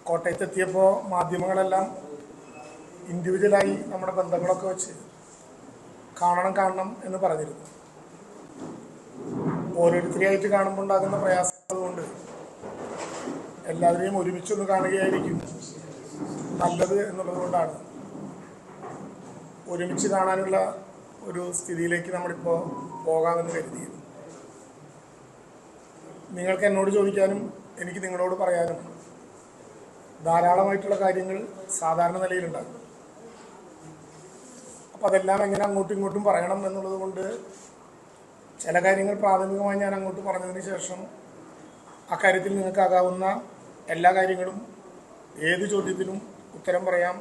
കോട്ടയത്തെത്തിയപ്പോൾ മാധ്യമങ്ങളെല്ലാം ഇൻഡിവിജ്വലായി നമ്മുടെ ബന്ധങ്ങളൊക്കെ വെച്ച് കാണണം എന്ന് പറഞ്ഞിരുന്നു. ഓരോരുത്തരെയായിട്ട് കാണുമ്പോൾ ഉണ്ടാകുന്ന പ്രയാസങ്ങൾ കൊണ്ട് എല്ലാവരെയും ഒരുമിച്ചൊന്ന് കാണുകയായിരിക്കും നല്ലത് എന്നുള്ളത് കൊണ്ടാണ് ഒരുമിച്ച് കാണാനുള്ള ഒരു സ്ഥിതിയിലേക്ക് നമ്മളിപ്പോൾ പോകാമെന്ന് കരുതിയത്. നിങ്ങൾക്ക് എന്നോട് ചോദിക്കാനും എനിക്ക് നിങ്ങളോട് പറയാനും ധാരാളമായിട്ടുള്ള കാര്യങ്ങൾ സാധാരണ നിലയിലുണ്ടാകും. അപ്പോൾ അതെല്ലാം എങ്ങനെ അങ്ങോട്ടും ഇങ്ങോട്ടും പറയണം എന്നുള്ളത് കൊണ്ട് ചില കാര്യങ്ങൾ പ്രാഥമികമായി ഞാൻ അങ്ങോട്ട് പറഞ്ഞതിന് ശേഷം അക്കാര്യത്തിൽ നിങ്ങൾക്കാകാവുന്ന എല്ലാ കാര്യങ്ങളും ഏത് ചോദ്യത്തിനും ഉത്തരം പറയാം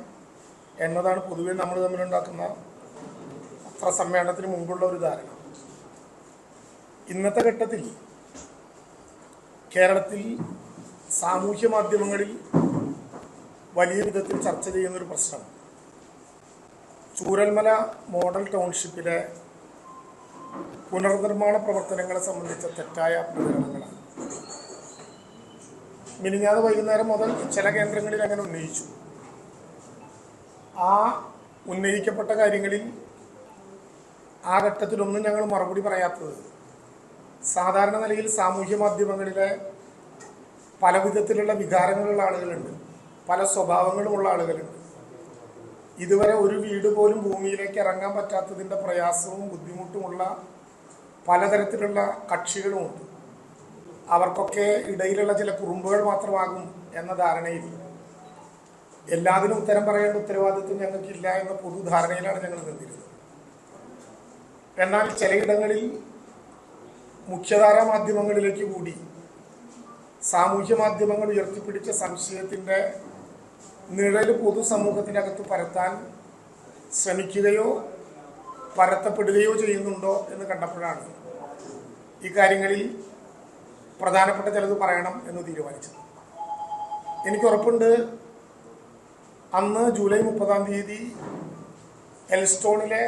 എന്നതാണ് പൊതുവെ നമ്മൾ തമ്മിലുണ്ടാക്കുന്ന പത്രസമ്മേളനത്തിന് മുമ്പുള്ള ഒരു ധാരണ. ഇന്നത്തെ ഘട്ടത്തിൽ കേരളത്തിൽ സാമൂഹ്യ മാധ്യമങ്ങളിൽ വലിയ വിധത്തിൽ ചർച്ച ചെയ്യുന്നൊരു പ്രശ്നം ചൂരൽമല മോഡൽ ടൗൺഷിപ്പിലെ പുനർനിർമ്മാണ പ്രവർത്തനങ്ങളെ സംബന്ധിച്ച തെറ്റായ പ്രചരണങ്ങളാണ്. മിനിഞ്ഞാന്ന് വൈകുന്നേരം മുതൽ ചില കേന്ദ്രങ്ങളിൽ അങ്ങനെ ഉന്നയിച്ചു. ആ ഉന്നയിക്കപ്പെട്ട കാര്യങ്ങളിൽ ആ ഘട്ടത്തിലൊന്നും ഞങ്ങൾ മറുപടി പറയാത്തത് സാധാരണ നിലയിൽ സാമൂഹ്യ മാധ്യമങ്ങളിലെ പല വിധത്തിലുള്ള വികാരങ്ങളുള്ള ആളുകളുണ്ട്, പല സ്വഭാവങ്ങളുമുള്ള ആളുകളുണ്ട്. ഇതുവരെ ഒരു വീട് പോലും ഭൂമിയിലേക്ക് ഇറങ്ങാൻ പറ്റാത്തതിൻ്റെ പ്രയാസവും ബുദ്ധിമുട്ടുമുള്ള പലതരത്തിലുള്ള കക്ഷികളുമുണ്ട്. അവർക്കൊക്കെ ഇടയിലുള്ള ചില കുറുമ്പുകൾ മാത്രമാകും എന്ന ധാരണയിൽ എല്ലാത്തിനും ഉത്തരം പറയേണ്ട ഉത്തരവാദിത്വം ഞങ്ങൾക്കില്ല എന്ന പൊതുധാരണയിലാണ് ഞങ്ങൾ നിന്നിരുന്നത്. എന്നാൽ ചിലയിടങ്ങളിൽ മുഖ്യധാരാ മാധ്യമങ്ങളിലേക്ക് കൂടി സാമൂഹ്യ മാധ്യമങ്ങൾ ഉയർത്തിപ്പിടിച്ച സംശയത്തിൻ്റെ നിഴൽ പൊതുസമൂഹത്തിനകത്ത് പരത്താൻ ശ്രമിക്കുകയോ പരത്തപ്പെടുകയോ ചെയ്യുന്നുണ്ടോ എന്ന് കണ്ടപ്പോഴാണ് ഈ കാര്യങ്ങളിൽ പ്രധാനപ്പെട്ട ചിലത് പറയണം എന്ന് തീരുമാനിച്ചത്. എനിക്ക് ഉറപ്പുണ്ട് അന്ന് ജൂലൈ 30-ാം തീയതി എൽസ്റ്റോണിലെ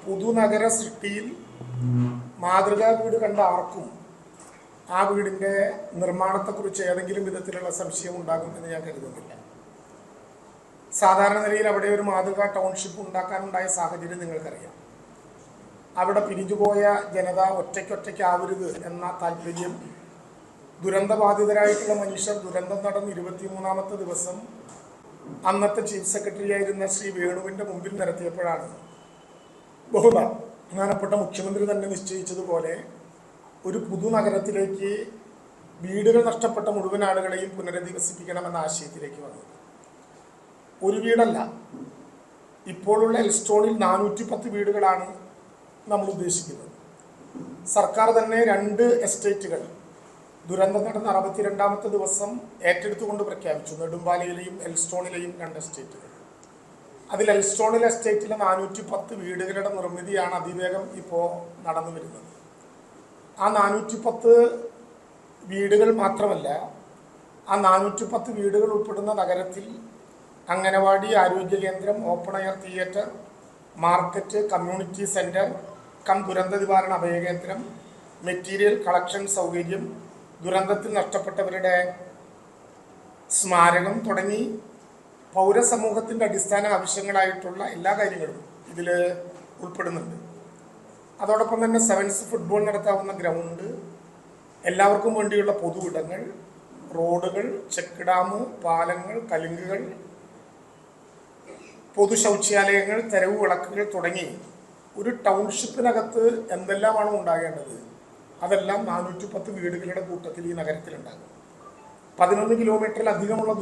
പുതുനഗര സൃഷ്ടിയിൽ മാതൃകാ വീട് കണ്ട ആർക്കും ആ വീടിൻ്റെ നിർമ്മാണത്തെക്കുറിച്ച് ഏതെങ്കിലും വിധത്തിലുള്ള സംശയം ഉണ്ടാകും എന്ന് ഞാൻ കരുതുന്നില്ല. സാധാരണ നിലയിൽ അവിടെ ഒരു മാതൃകാ ടൗൺഷിപ്പ് ഉണ്ടാക്കാനുണ്ടായ സാഹചര്യം നിങ്ങൾക്കറിയാം. അവിടെ പിരിഞ്ഞുപോയ ജനത ഒറ്റയ്ക്കൊറ്റയ്ക്കാവരുത് എന്ന താല്പര്യം ദുരന്തബാധിതരായിട്ടുള്ള മനുഷ്യർ ദുരന്തം നടന്ന് 23-ാമത്തെ ദിവസം അന്നത്തെ ചീഫ് സെക്രട്ടറി ആയിരുന്ന ശ്രീ വേണുവിൻ്റെ മുമ്പിൽ നിരത്തിയപ്പോഴാണ് ബഹുമാനപ്പെട്ട മുഖ്യമന്ത്രി തന്നെ നിശ്ചയിച്ചതുപോലെ ഒരു പുതുനഗരത്തിലേക്ക് വീടുകൾ നഷ്ടപ്പെട്ട മുഴുവൻ ആളുകളെയും പുനരധിവസിപ്പിക്കണമെന്ന ആശയത്തിലേക്ക് വന്നത്. ഒരു വീടല്ല, ഇപ്പോഴുള്ള എൽസ്റ്റോണിൽ 410 വീടുകളാണ് നമ്മൾ ഉദ്ദേശിക്കുന്നത്. സർക്കാർ തന്നെ 2 എസ്റ്റേറ്റുകൾ ദുരന്തം നടന്ന 62-ാമത്തെ ദിവസം ഏറ്റെടുത്തുകൊണ്ട് പ്രഖ്യാപിച്ചു. നെടുമ്പാലയിലെയും എൽസ്റ്റോണിലെയും 2 എസ്റ്റേറ്റുകൾ. അതിൽ എൽസ്റ്റോണിലെ എസ്റ്റേറ്റിലെ 410 വീടുകളുടെ നിർമ്മിതിയാണ് അതിവേഗം ഇപ്പോൾ നടന്നു വരുന്നത്. ആ 410 വീടുകൾ മാത്രമല്ല, ആ 410 വീടുകൾ ഉൾപ്പെടുന്ന നഗരത്തിൽ അംഗനവാടി, ആരോഗ്യ കേന്ദ്രം, open air theatre, market, community centre, ദുരന്ത നിവാരണ അഭയകേന്ദ്രം, മെറ്റീരിയൽ കളക്ഷൻ സൗകര്യം, ദുരന്തത്തിൽ നഷ്ടപ്പെട്ടവരുടെ സ്മാരകം തുടങ്ങി പൗരസമൂഹത്തിൻ്റെ അടിസ്ഥാന ആവശ്യങ്ങളായിട്ടുള്ള എല്ലാ കാര്യങ്ങളും ഇതിൽ ഉൾപ്പെടുന്നുണ്ട്. അതോടൊപ്പം തന്നെ സെവൻസ് ഫുട്ബോൾ നടത്താവുന്ന ഗ്രൗണ്ട്, എല്ലാവർക്കും വേണ്ടിയുള്ള പൊതു ഇടങ്ങൾ, റോഡുകൾ, ചെക്ക് ഡാം, പാലങ്ങൾ, കലുങ്കുകൾ, പൊതു ശൗചാലയങ്ങൾ, തെരുവ് വിളക്കുകൾ തുടങ്ങി ഒരു ടൗൺഷിപ്പിനകത്ത് എന്തെല്ലാമാണോ ഉണ്ടാകേണ്ടത് അതെല്ലാം 410 വീടുകളുടെ കൂട്ടത്തിൽ ഈ നഗരത്തിലുണ്ടാകും. 11 കിലോമീറ്ററിലധികമുള്ള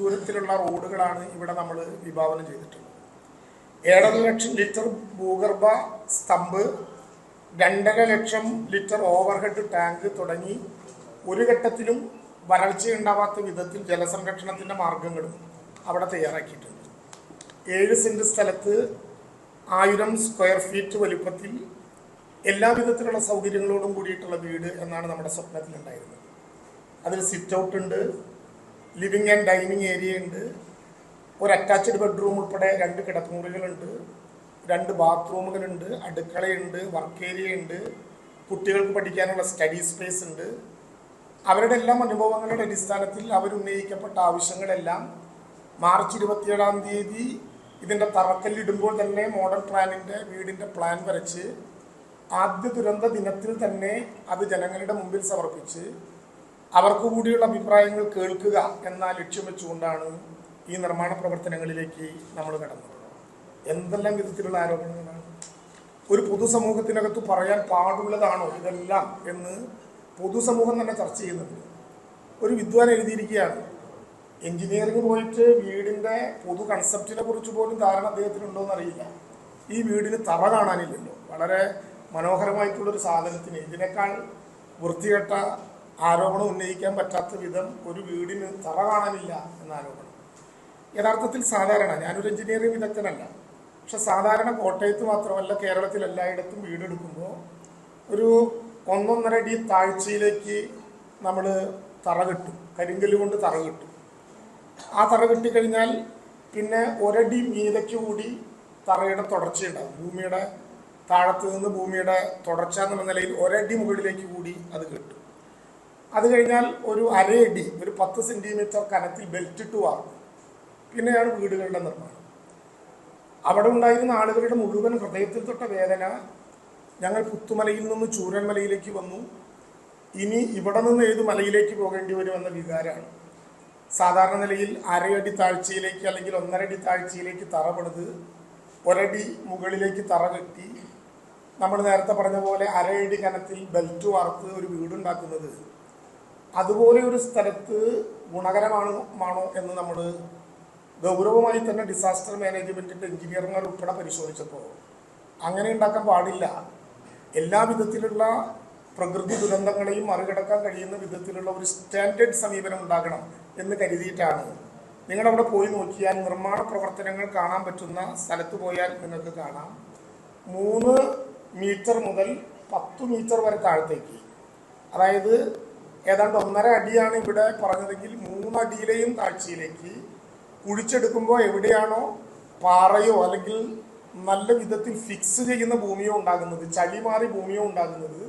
ദൂരത്തിലുള്ള റോഡുകളാണ് ഇവിടെ നമ്മൾ വിഭാവനം ചെയ്തിട്ടുള്ളത്. 7.5 ലക്ഷം ലിറ്റർ ഭൂഗർഭ സ്തംഭ്, 2.5 ലക്ഷം ലിറ്റർ ഓവർഹെഡ് ടാങ്ക് തുടങ്ങി ഒരു ഘട്ടത്തിലും വരൾച്ചയുണ്ടാവാത്ത വിധത്തിൽ ജലസംരക്ഷണത്തിൻ്റെ മാർഗങ്ങളും അവിടെ തയ്യാറാക്കിയിട്ടുണ്ട്. 7 സെൻറ് സ്ഥലത്ത് 1000 സ്ക്വയർ ഫീറ്റ് വലുപ്പത്തിൽ എല്ലാ വിധത്തിലുള്ള സൗകര്യങ്ങളോടും കൂടിയിട്ടുള്ള വീട് എന്നാണ് നമ്മുടെ സ്വപ്നത്തിലുണ്ടായിരുന്നത്. അതിൽ സിറ്റ് ഔട്ട് ഉണ്ട്, ലിവിങ് ആൻഡ് ഡൈനിങ് ഏരിയ ഉണ്ട്, ഒരു അറ്റാച്ച്ഡ് ബെഡ്റൂം ഉൾപ്പെടെ 2 കിടപ്പുമുറികളുണ്ട്, 2 ബാത്റൂമുകളുണ്ട്, അടുക്കളയുണ്ട്, വർക്ക് ഏരിയ ഉണ്ട്, കുട്ടികൾക്ക് പഠിക്കാനുള്ള സ്റ്റഡി സ്പേസ് ഉണ്ട്, അവരുടെ എല്ലാം അനുഭവങ്ങളുടെ അടിസ്ഥാനത്തിൽ അവരുന്നയിക്കപ്പെട്ട ആവശ്യങ്ങളെല്ലാം മാർച്ച് 27-ാം തീയതി ഇതിൻ്റെ തറക്കല്ലിടുമ്പോൾ തന്നെ മോഡൽ പ്ലാനിൻ്റെ വീടിൻ്റെ പ്ലാൻ വരച്ച് ആദ്യ ദുരന്ത ദിനത്തിൽ തന്നെ അത് ജനങ്ങളുടെ മുമ്പിൽ സമർപ്പിച്ച് അവർക്ക് കൂടിയുള്ള അഭിപ്രായങ്ങൾ കേൾക്കുക എന്ന ലക്ഷ്യം വെച്ചുകൊണ്ടാണ് ഈ നിർമ്മാണ പ്രവർത്തനങ്ങളിലേക്ക് നമ്മൾ കടന്നത്. എന്തെല്ലാം വിധത്തിലുള്ള ആരോപണങ്ങളാണ്! ഒരു പൊതുസമൂഹത്തിനകത്ത് പറയാൻ പാടുള്ളതാണോ ഇതെല്ലാം എന്ന് പൊതുസമൂഹം തന്നെ ചർച്ച ചെയ്യുന്നുണ്ട്. ഒരു വിദ്വാൻ എഴുതിയിരിക്കുകയാണ്, എഞ്ചിനീയറിംഗ് പോയിട്ട് വീടിൻ്റെ പൊതു കൺസെപ്റ്റിനെ കുറിച്ച് പോലും ധാരണ അദ്ദേഹത്തിനുണ്ടോ എന്നറിയില്ല. ഈ വീടിന് തറ കാണാനില്ലല്ലോ. വളരെ മനോഹരമായിട്ടുള്ളൊരു സാധനത്തിന് ഇതിനേക്കാൾ വൃത്തികെട്ട ആരോപണം ഉന്നയിക്കാൻ പറ്റാത്ത വിധം ഒരു വീടിന് തറ കാണാനില്ല എന്ന ആരോപണം. യഥാർത്ഥത്തിൽ സാധാരണ, ഞാനൊരു എഞ്ചിനീയറിംഗ് വിദഗ്ധനല്ല, പക്ഷെ സാധാരണ കോട്ടയത്ത് മാത്രമല്ല കേരളത്തിൽ എല്ലായിടത്തും വീടെടുക്കുമ്പോൾ ഒരു 1-1.5 അടി താഴ്ചയിലേക്ക് നമ്മൾ തറ കെട്ടും, കരിങ്കല്ല് കൊണ്ട് തറ കെട്ടും. ആ തറ കെട്ടിക്കഴിഞ്ഞാൽ പിന്നെ 1 അടി മീതയ്ക്ക് കൂടി തറയുടെ തുടർച്ചയുണ്ടാകും. ഭൂമിയുടെ താഴത്ത് നിന്ന് ഭൂമിയുടെ തുടർച്ച എന്നുള്ള നിലയിൽ 1 അടി മുകളിലേക്ക് കൂടി അത് കെട്ടും. അത് കഴിഞ്ഞാൽ ഒരു 1/2 അടി, ഒരു 10 സെൻറ്റിമീറ്റർ കനത്തിൽ ബെൽറ്റിട്ട് വാർക്കും. പിന്നെയാണ് വീടുകളുടെ നിർമ്മാണം. അവിടെ ഉണ്ടായിരുന്ന ആളുകളുടെ മുഴുവൻ ഹൃദയത്തിൽ തൊട്ട വേദന, ഞങ്ങൾ പുത്തുമലയിൽ നിന്ന് ചൂരന്മലയിലേക്ക് വന്നു, ഇനി ഇവിടെ നിന്ന് ഏത് മലയിലേക്ക് പോകേണ്ടി വരുമെന്ന വികാരമാണ്. സാധാരണ നിലയിൽ 1/2 അടി താഴ്ചയിലേക്ക് അല്ലെങ്കിൽ 1.5 അടി താഴ്ചയിലേക്ക് തറ പണിത് 1 അടി മുകളിലേക്ക് തറ കെട്ടി നമ്മൾ നേരത്തെ പറഞ്ഞ പോലെ 1/2 അടി കനത്തിൽ ബെൽറ്റ് വാർത്ത് ഒരു വീടുണ്ടാക്കുന്നത് അതുപോലെ ഒരു സ്ഥലത്ത് ഗുണകരമാണോ എന്ന് നമ്മൾ ഗൗരവമായി തന്നെ ഡിസാസ്റ്റർ മാനേജ്മെൻറ്റിൻ്റെ എഞ്ചിനീയർമാർ ഉൾപ്പെടെ പരിശോധിച്ചപ്പോൾ അങ്ങനെ ഉണ്ടാക്കാൻ പാടില്ല. എല്ലാ വിധത്തിലുള്ള പ്രകൃതി ദുരന്തങ്ങളെയും മറികടക്കാൻ കഴിയുന്ന വിധത്തിലുള്ള ഒരു സ്റ്റാൻഡേർഡ് സമീപനം ഉണ്ടാകണം എന്ന് കരുതിയിട്ടാണ്. നിങ്ങളവിടെ പോയി നോക്കിയാൽ നിർമ്മാണ പ്രവർത്തനങ്ങൾ കാണാൻ പറ്റുന്ന സ്ഥലത്ത് പോയാൽ നിങ്ങൾക്ക് കാണാം 3 മീറ്റർ മുതൽ 10 മീറ്റർ വരെ താഴത്തേക്ക്, അതായത് ഏതാണ്ട് 1.5 അടിയാണ് ഇവിടെ പറഞ്ഞതെങ്കിൽ 3 അടിയിലെയും താഴ്ചയിലേക്ക് കുഴിച്ചെടുക്കുമ്പോൾ എവിടെയാണോ പാറയോ അല്ലെങ്കിൽ നല്ല വിധത്തിൽ ഫിക്സ് ചെയ്യുന്ന ഭൂമിയോ ഉണ്ടാകുന്നത്, ചളി മാറി ഭൂമിയോ ഉണ്ടാകുന്നത്,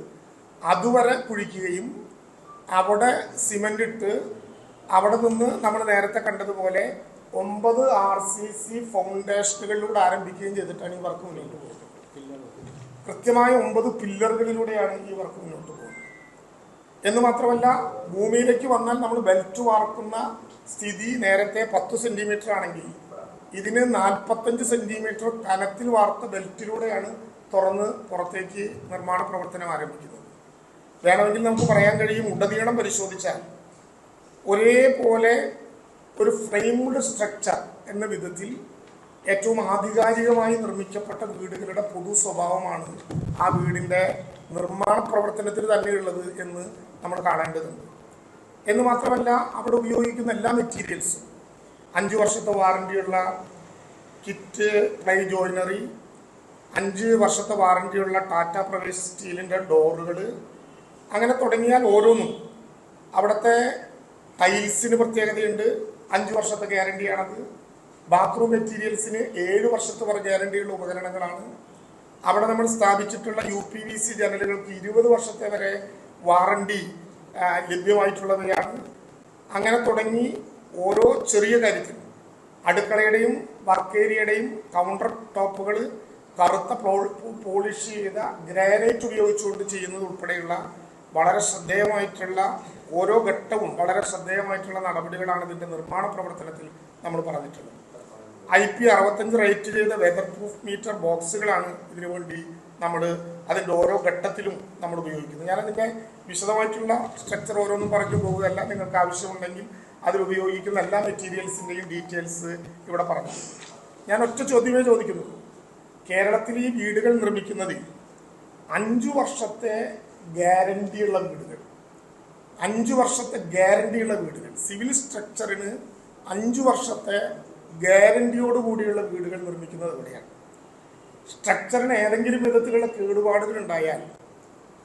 അതുവരെ കുഴിക്കുകയും അവിടെ സിമൻ്റ് ഇട്ട് അവിടെ നിന്ന് നമ്മൾ നേരത്തെ കണ്ടതുപോലെ 9 RCC ഫൗണ്ടേഷനുകളിലൂടെ ആരംഭിക്കുകയും ചെയ്തിട്ടാണ് ഈ വർക്ക് മുന്നോട്ട് പോകുന്നത്. കൃത്യമായ 9 പില്ലറുകളിലൂടെയാണ് ഈ വർക്ക് മുന്നോട്ട് പോകുന്നത്. എന്ന് മാത്രമല്ല, ഭൂമിയിലേക്ക് വന്നാൽ നമ്മൾ ബെൽറ്റ് വാർക്കുന്ന സ്ഥിതി നേരത്തെ 10 സെൻറ്റിമീറ്റർ ആണെങ്കിൽ ഇതിന് 45 സെൻറ്റിമീറ്റർ കനത്തിൽ വാർത്ത ബെൽറ്റിലൂടെയാണ് തുറന്ന് പുറത്തേക്ക് നിർമ്മാണ പ്രവർത്തനം ആരംഭിക്കുന്നത്. വേണമെങ്കിൽ നമുക്ക് പറയാൻ കഴിയും, ഉടനീളം പരിശോധിച്ചാൽ ഒരേപോലെ ഒരു ഫ്രെയിംഡ് സ്ട്രക്ചർ എന്ന വിധത്തിൽ ഏറ്റവും ആധികാരികമായി നിർമ്മിക്കപ്പെട്ട വീടുകളുടെ പൊതു സ്വഭാവമാണ് ആ വീടിൻ്റെ നിർമ്മാണ പ്രവർത്തനത്തിൽ തന്നെയുള്ളത് എന്ന് നമ്മൾ കാണേണ്ടതുണ്ട്. എന്ന് മാത്രമല്ല, അവിടെ ഉപയോഗിക്കുന്ന എല്ലാ മെറ്റീരിയൽസും 5 വർഷത്തെ വാറണ്ടിയുള്ള കിറ്റ് പ്ലൈ ജോയിനറി, 5 വർഷത്തെ വാറണ്ടിയുള്ള ടാറ്റ പ്രവേശ് സ്റ്റീലിൻ്റെ ഡോറുകൾ, അങ്ങനെ തുടങ്ങിയാൽ ഓരോന്നും. അവിടുത്തെ ടൈൽസിന് പ്രത്യേകതയുണ്ട്, 5 വർഷത്തെ ഗ്യാരണ്ടിയാണത്. ബാത്റൂം മെറ്റീരിയൽസിന് 7 വർഷത്തെ വരെ ഗ്യാരണ്ടിയുള്ള ഉപകരണങ്ങളാണ്. അവിടെ നമ്മൾ സ്ഥാപിച്ചിട്ടുള്ള UPVC ജനലുകൾക്ക് 20 വർഷത്തെ വരെ വാറണ്ടി ലഭ്യമായിട്ടുള്ളവയാണ്. അങ്ങനെ തുടങ്ങി ഓരോ ചെറിയ കാര്യത്തിലും അടുക്കളയുടെയും വർക്ക് ഏരിയയുടെയും കൗണ്ടർ ടോപ്പുകൾ കറുത്ത പോളിഷ് ചെയ്ത ഗ്രാനൈറ്റ് ഉപയോഗിച്ചുകൊണ്ട് ചെയ്യുന്നത് ഉൾപ്പെടെയുള്ള വളരെ ശ്രദ്ധേയമായിട്ടുള്ള ഓരോ ഘട്ടവും വളരെ ശ്രദ്ധേയമായിട്ടുള്ള നടപടികളാണ് ഇതിൻ്റെ നിർമ്മാണ പ്രവർത്തനത്തിൽ നമ്മൾ പറഞ്ഞിട്ടുള്ളത്. IP65 റേറ്റ് ചെയ്ത വെതർ പ്രൂഫ് മീറ്റർ ബോക്സുകളാണ് ഇതിനു വേണ്ടി നമ്മൾ അതിൻ്റെ ഓരോ ഘട്ടത്തിലും നമ്മൾ ഉപയോഗിക്കുന്നത്. ഞാനതിൻ്റെ വിശദമായിട്ടുള്ള സ്ട്രക്ചർ ഓരോന്നും പറഞ്ഞു പോകുകയല്ല, നിങ്ങൾക്ക് ആവശ്യമുണ്ടെങ്കിൽ അതിലുപയോഗിക്കുന്ന എല്ലാ മെറ്റീരിയൽസിൻ്റെയും ഡീറ്റെയിൽസ് ഇവിടെ പറഞ്ഞു. ഞാൻ ഒറ്റ ചോദ്യമേ ചോദിക്കുന്നുള്ളൂ. കേരളത്തിൽ ഈ വീടുകൾ നിർമ്മിക്കുന്നതിൽ 5 വർഷത്തെ ഗ്യാരണ്ടിയുള്ള വീടുകൾ, 5 വർഷത്തെ ഗ്യാരണ്ടിയുള്ള വീടുകൾ, സിവിൽ സ്ട്രക്ചറിന് 5 വർഷത്തെ ഗ്യാരണ്ടിയോടുകൂടിയുള്ള വീടുകൾ നിർമ്മിക്കുന്നത് എവിടെയാണ്? സ്ട്രക്ചറിന് ഏതെങ്കിലും വിധത്തിലുള്ള കേടുപാടുകൾ ഉണ്ടായാൽ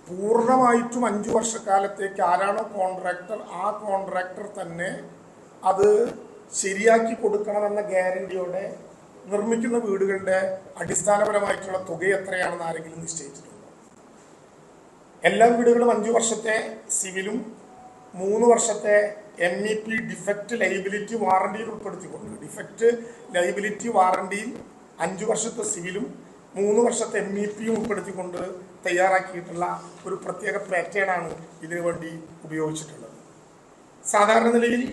പൂർണ്ണമായിട്ടും 5 വർഷക്കാലത്തേക്ക് ആരാണോ കോൺട്രാക്ടർ, ആ കോൺട്രാക്ടർ തന്നെ അത് ശരിയാക്കി കൊടുക്കണമെന്ന ഗ്യാരണ്ടിയോടെ നിർമ്മിക്കുന്ന വീടുകളുടെ അടിസ്ഥാനപരമായിട്ടുള്ള തുക എത്രയാണെന്ന് ആരെങ്കിലും നിശ്ചയിച്ചിട്ടുണ്ടോ? എല്ലാ വീടുകളും 5 വർഷത്തെ സിവിലും 3 വർഷത്തെ MEP ഡിഫക്റ്റ് ലൈബിലിറ്റി വാറണ്ടിയിൽ ഉൾപ്പെടുത്തിക്കൊണ്ട്, ഡിഫക്റ്റ് ലൈബിലിറ്റി വാറണ്ടിയിൽ 5 വർഷത്തെ സിവിലും 3 വർഷത്തെ MEPയും ഉൾപ്പെടുത്തിക്കൊണ്ട് തയ്യാറാക്കിയിട്ടുള്ള ഒരു പ്രത്യേക പാറ്റേണാണ് ഇതിനു വേണ്ടി ഉപയോഗിച്ചിട്ടുള്ളത്. സാധാരണ നിലയിൽ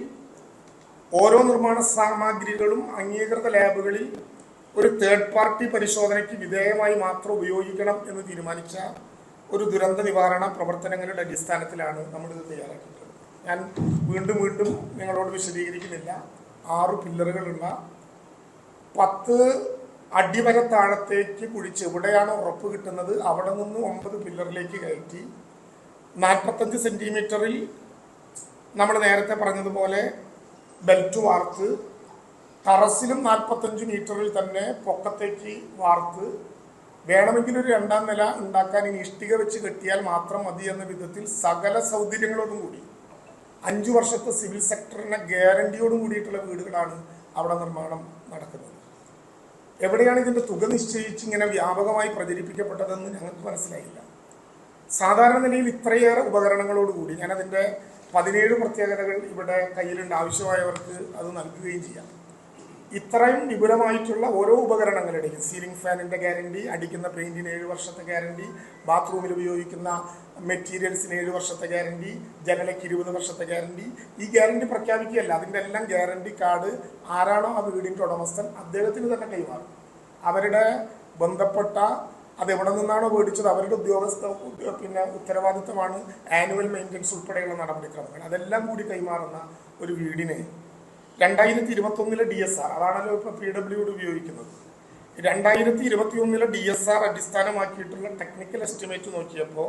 ഓരോ നിർമ്മാണ സാമഗ്രികളും അംഗീകൃത ലാബുകളിൽ ഒരു തേർഡ് പാർട്ടി പരിശോധനയ്ക്ക് വിധേയമായി മാത്രം ഉപയോഗിക്കണം എന്ന് തീരുമാനിച്ച ഒരു ദുരന്ത നിവാരണ പ്രവർത്തനങ്ങളുടെ അടിസ്ഥാനത്തിലാണ് നമ്മളിത് തയ്യാറാക്കിയിട്ടുള്ളത്. ഞാൻ വീണ്ടും നിങ്ങളോട് വിശദീകരിക്കുന്നില്ല. 6 പില്ലറുകളുള്ള 10 അടി വരെ താഴത്തേക്ക് കുഴിച്ച് എവിടെയാണോ ഉറപ്പ് കിട്ടുന്നത് അവിടെ നിന്ന് 9 പില്ലറിലേക്ക് കയറ്റി 45 സെന്റിമീറ്ററിൽ നമ്മൾ നേരത്തെ പറഞ്ഞതുപോലെ ബെൽറ്റ് വാർത്ത്, ടറസിലും 45 മീറ്ററിൽ തന്നെ പൊക്കത്തേക്ക് വാർത്ത്, വേണമെങ്കിൽ ഒരു 2ാം നില ഉണ്ടാക്കാൻ ഇനി ഇഷ്ടിക വെച്ച് കെട്ടിയാൽ മാത്രം മതി എന്ന വിധത്തിൽ സകല സൗകര്യങ്ങളോടും കൂടി 5 വർഷത്തെ സിവിൽ സെക്ടറിനെ ഗ്യാരണ്ടിയോടും കൂടിയിട്ടുള്ള വീടുകളാണ് അവിടെ നിർമ്മാണം നടക്കുന്നത്. എവിടെയാണ് ഇതിൻ്റെ തുക നിശ്ചയിച്ച് ഇങ്ങനെ വ്യാപകമായി പ്രചരിപ്പിക്കപ്പെട്ടതെന്ന് ഞങ്ങൾക്ക് മനസ്സിലായില്ല. സാധാരണ നിലയിൽ ഇത്രയേറെ ഉപകരണങ്ങളോടുകൂടി, ഞാനതിൻ്റെ 17 പ്രത്യേകതകൾ ഇവിടെ കയ്യിലുണ്ട്, ആവശ്യമായവർക്ക് അത് നൽകുകയും ചെയ്യാം. ഇത്രയും വിപുലമായിട്ടുള്ള ഓരോ ഉപകരണങ്ങളുടെയും സീലിംഗ് ഫാനിൻ്റെ ഗ്യാരണ്ടി, അടിക്കുന്ന പെയിൻറ്റിന് 7 വർഷത്തെ ഗ്യാരണ്ടി, ബാത്റൂമിൽ ഉപയോഗിക്കുന്ന മെറ്റീരിയൽസിന് 7 വർഷത്തെ ഗ്യാരണ്ടി, ജനലയ്ക്ക് 20 വർഷത്തെ ഗ്യാരണ്ടി. ഈ ഗ്യാരണ്ടി പ്രഖ്യാപിക്കുകയല്ല, അതിൻ്റെ എല്ലാം ഗ്യാരണ്ടി കാർഡ് ആരാണോ ആ വീടിൻ്റെ ഉടമസ്ഥൻ അദ്ദേഹത്തിന് തന്നെ കൈമാറും. അവരുടെ ബന്ധപ്പെട്ട അതെവിടെ നിന്നാണോ മേടിച്ചത് അവരുടെ ഉത്തരവാദിത്തമാണ് ആനുവൽ മെയിൻ്റനൻസ് ഉൾപ്പെടെയുള്ള നടപടിക്രമങ്ങൾ. അതെല്ലാം കൂടി കൈമാറുന്ന ഒരു വീടിന് 2021 DSR, അതാണല്ലോ ഇപ്പോൾ PWD ഉപയോഗിക്കുന്നത്. 2021 DSR അടിസ്ഥാനമാക്കിയിട്ടുള്ള ടെക്നിക്കൽ എസ്റ്റിമേറ്റ് നോക്കിയപ്പോൾ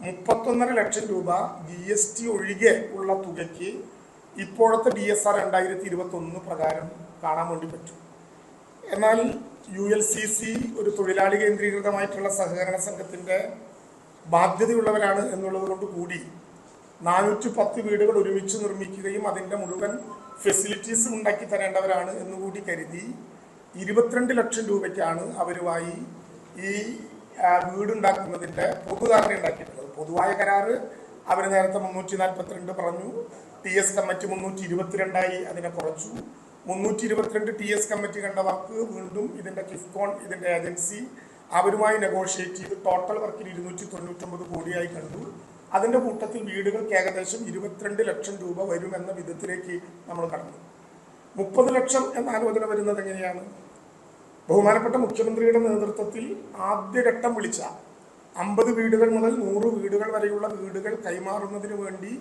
31.5 ലക്ഷം രൂപ GST ഒഴികെ ഉള്ള തുകയ്ക്ക് ഇപ്പോഴത്തെ DSR 2021 പ്രകാരം കാണാൻ വേണ്ടി പറ്റും. എന്നാൽ ULCC ഒരു തൊഴിലാളി കേന്ദ്രീകൃതമായിട്ടുള്ള സഹകരണ സംഘത്തിൻ്റെ ബാധ്യതയുള്ളവരാണ് എന്നുള്ളത് കൊണ്ട് കൂടി 410 വീടുകൾ ഒരുമിച്ച് നിർമ്മിക്കുകയും അതിൻ്റെ മുഴുവൻ ഫെസിലിറ്റീസും ഉണ്ടാക്കി തരേണ്ടവരാണ് എന്നുകൂടി കരുതി 22 ലക്ഷം രൂപയ്ക്കാണ് അവരുമായി ഈ വീടുണ്ടാക്കുന്നതിൻ്റെ പൊതുധാരണ ഉണ്ടാക്കിയിട്ടുള്ളത്. പൊതുവായ കരാറ് അവർ നേരത്തെ 342 പറഞ്ഞു, TS കമ്മിറ്റി 322 അതിനെ കുറച്ചു. 322 TS കമ്മിറ്റി കണ്ട വർക്ക് വീണ്ടും ഇതിൻ്റെ കിഫ്കോൺ, ഇതിൻ്റെ ഏജൻസി അവരുമായി നെഗോഷിയേറ്റ് ചെയ്ത് ടോട്ടൽ വർക്കിൽ 299 കോടിയായി കണ്ടു. അതിൻ്റെ കൂട്ടത്തിൽ വീടുകൾക്ക് ഏകദേശം 22 ലക്ഷം രൂപ വരുമെന്ന വിധത്തിലേക്ക് നമ്മൾ കടന്നു. 30 ലക്ഷം എന്ന ആലോചന വരുന്നത് എങ്ങനെയാണ്? ബഹുമാനപ്പെട്ട മുഖ്യമന്ത്രിയുടെ നേതൃത്വത്തിൽ ആദ്യഘട്ടം വിളിച്ച 50 വീടുകൾ മുതൽ 100 വീടുകൾ വരെയുള്ള വീടുകൾ കൈമാറുന്നതിന് വേണ്ടി